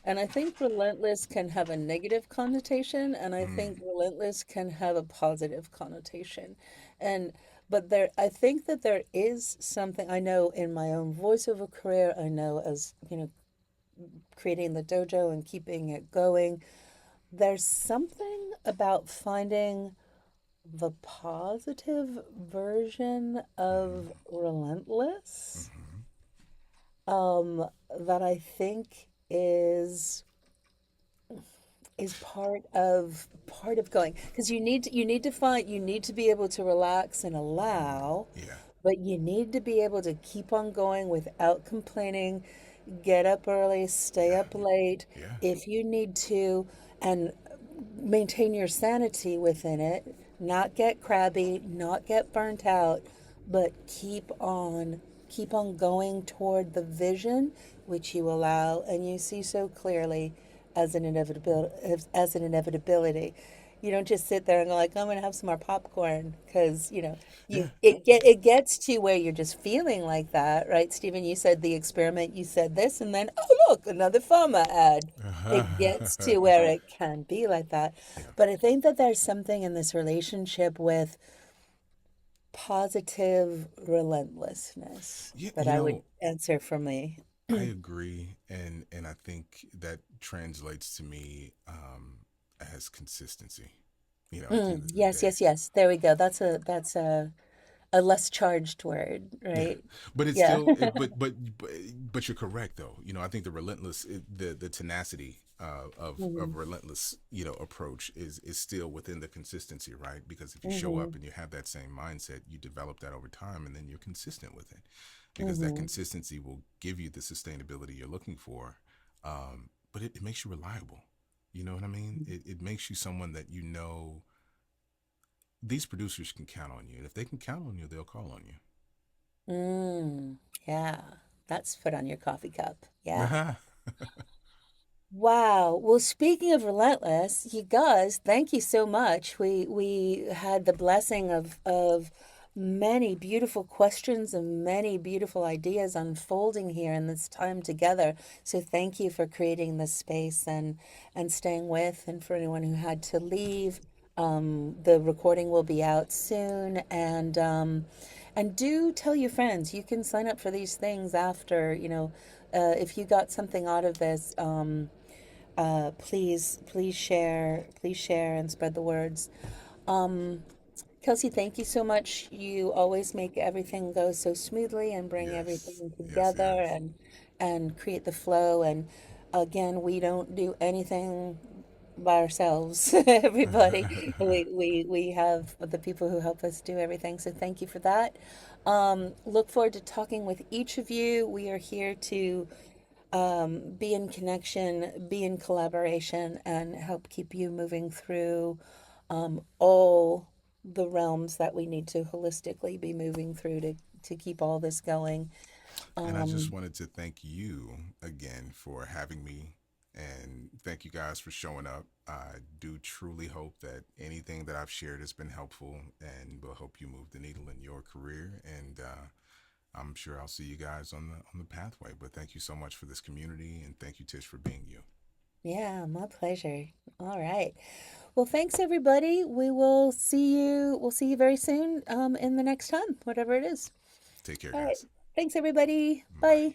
And I think relentless can have a negative connotation, and I think relentless can have a positive connotation. And I think that there is something I know in my own voiceover career. I know as creating the dojo and keeping it going. There's something about finding the positive version of relentless, that I think is part of going, because you need to be able to relax and allow, Yeah. but you need to be able to keep on going without complaining, get up early, stay up late Yeah. if you need to, and maintain your sanity within it, not get crabby, not get burnt out, but keep on going toward the vision which you allow and you see so clearly as an inevitability. You don't just sit there and go like, I'm gonna have some more popcorn, because Yeah. it gets to where you're just feeling like that, right? Stephen, you said the experiment, you said this, and then, oh look, another pharma ad. It gets to where it can be like that. But I think that there's something in this relationship with positive relentlessness Yeah, that I would answer for me. I agree, and I think that translates to me as consistency. You know, at the end of the Yes, day. yes, yes. There we go. That's a less charged word, Yeah, right? but it's Yeah. still, but you're correct though. You know, I think the relentless, the tenacity of relentless, approach is still within the consistency, right? Because if you show up and you have that same mindset, you develop that over time, and then you're consistent with it, because that consistency will give you the sustainability you're looking for. But it makes you reliable. You know what I mean? It makes you someone that these producers can count on you, and if they can count on you, they'll call on you. Yeah. That's put on your coffee cup. Yeah. Wow. Well, speaking of relentless, you guys, thank you so much. We had the blessing of many beautiful questions and many beautiful ideas unfolding here in this time together. So thank you for creating this space and staying with, and for anyone who had to leave. The recording will be out soon, and do tell your friends. You can sign up for these things after, if you got something out of this. Please share and spread the words. Kelsey, thank you so much. You always make everything go so smoothly and bring Yes, everything yes, together yes. and create the flow. And again, we don't do anything by ourselves. Everybody, we have the people who help us do everything. So thank you for that. Look forward to talking with each of you. We are here to be in connection, be in collaboration, and help keep you moving through all the realms that we need to holistically be moving through to keep all this going. And I just Um, wanted to thank you again for having me, and thank you guys for showing up. I do truly hope that anything that I've shared has been helpful and will help you move the needle in your career. And I'm sure I'll see you guys on the pathway. But thank you so much for this community, and thank you, Tish, for being you. yeah, my pleasure. All right. Well, thanks everybody. We'll see you very soon in the next time, whatever it is. Take care, All right. guys. Thanks everybody. Bye. Bye.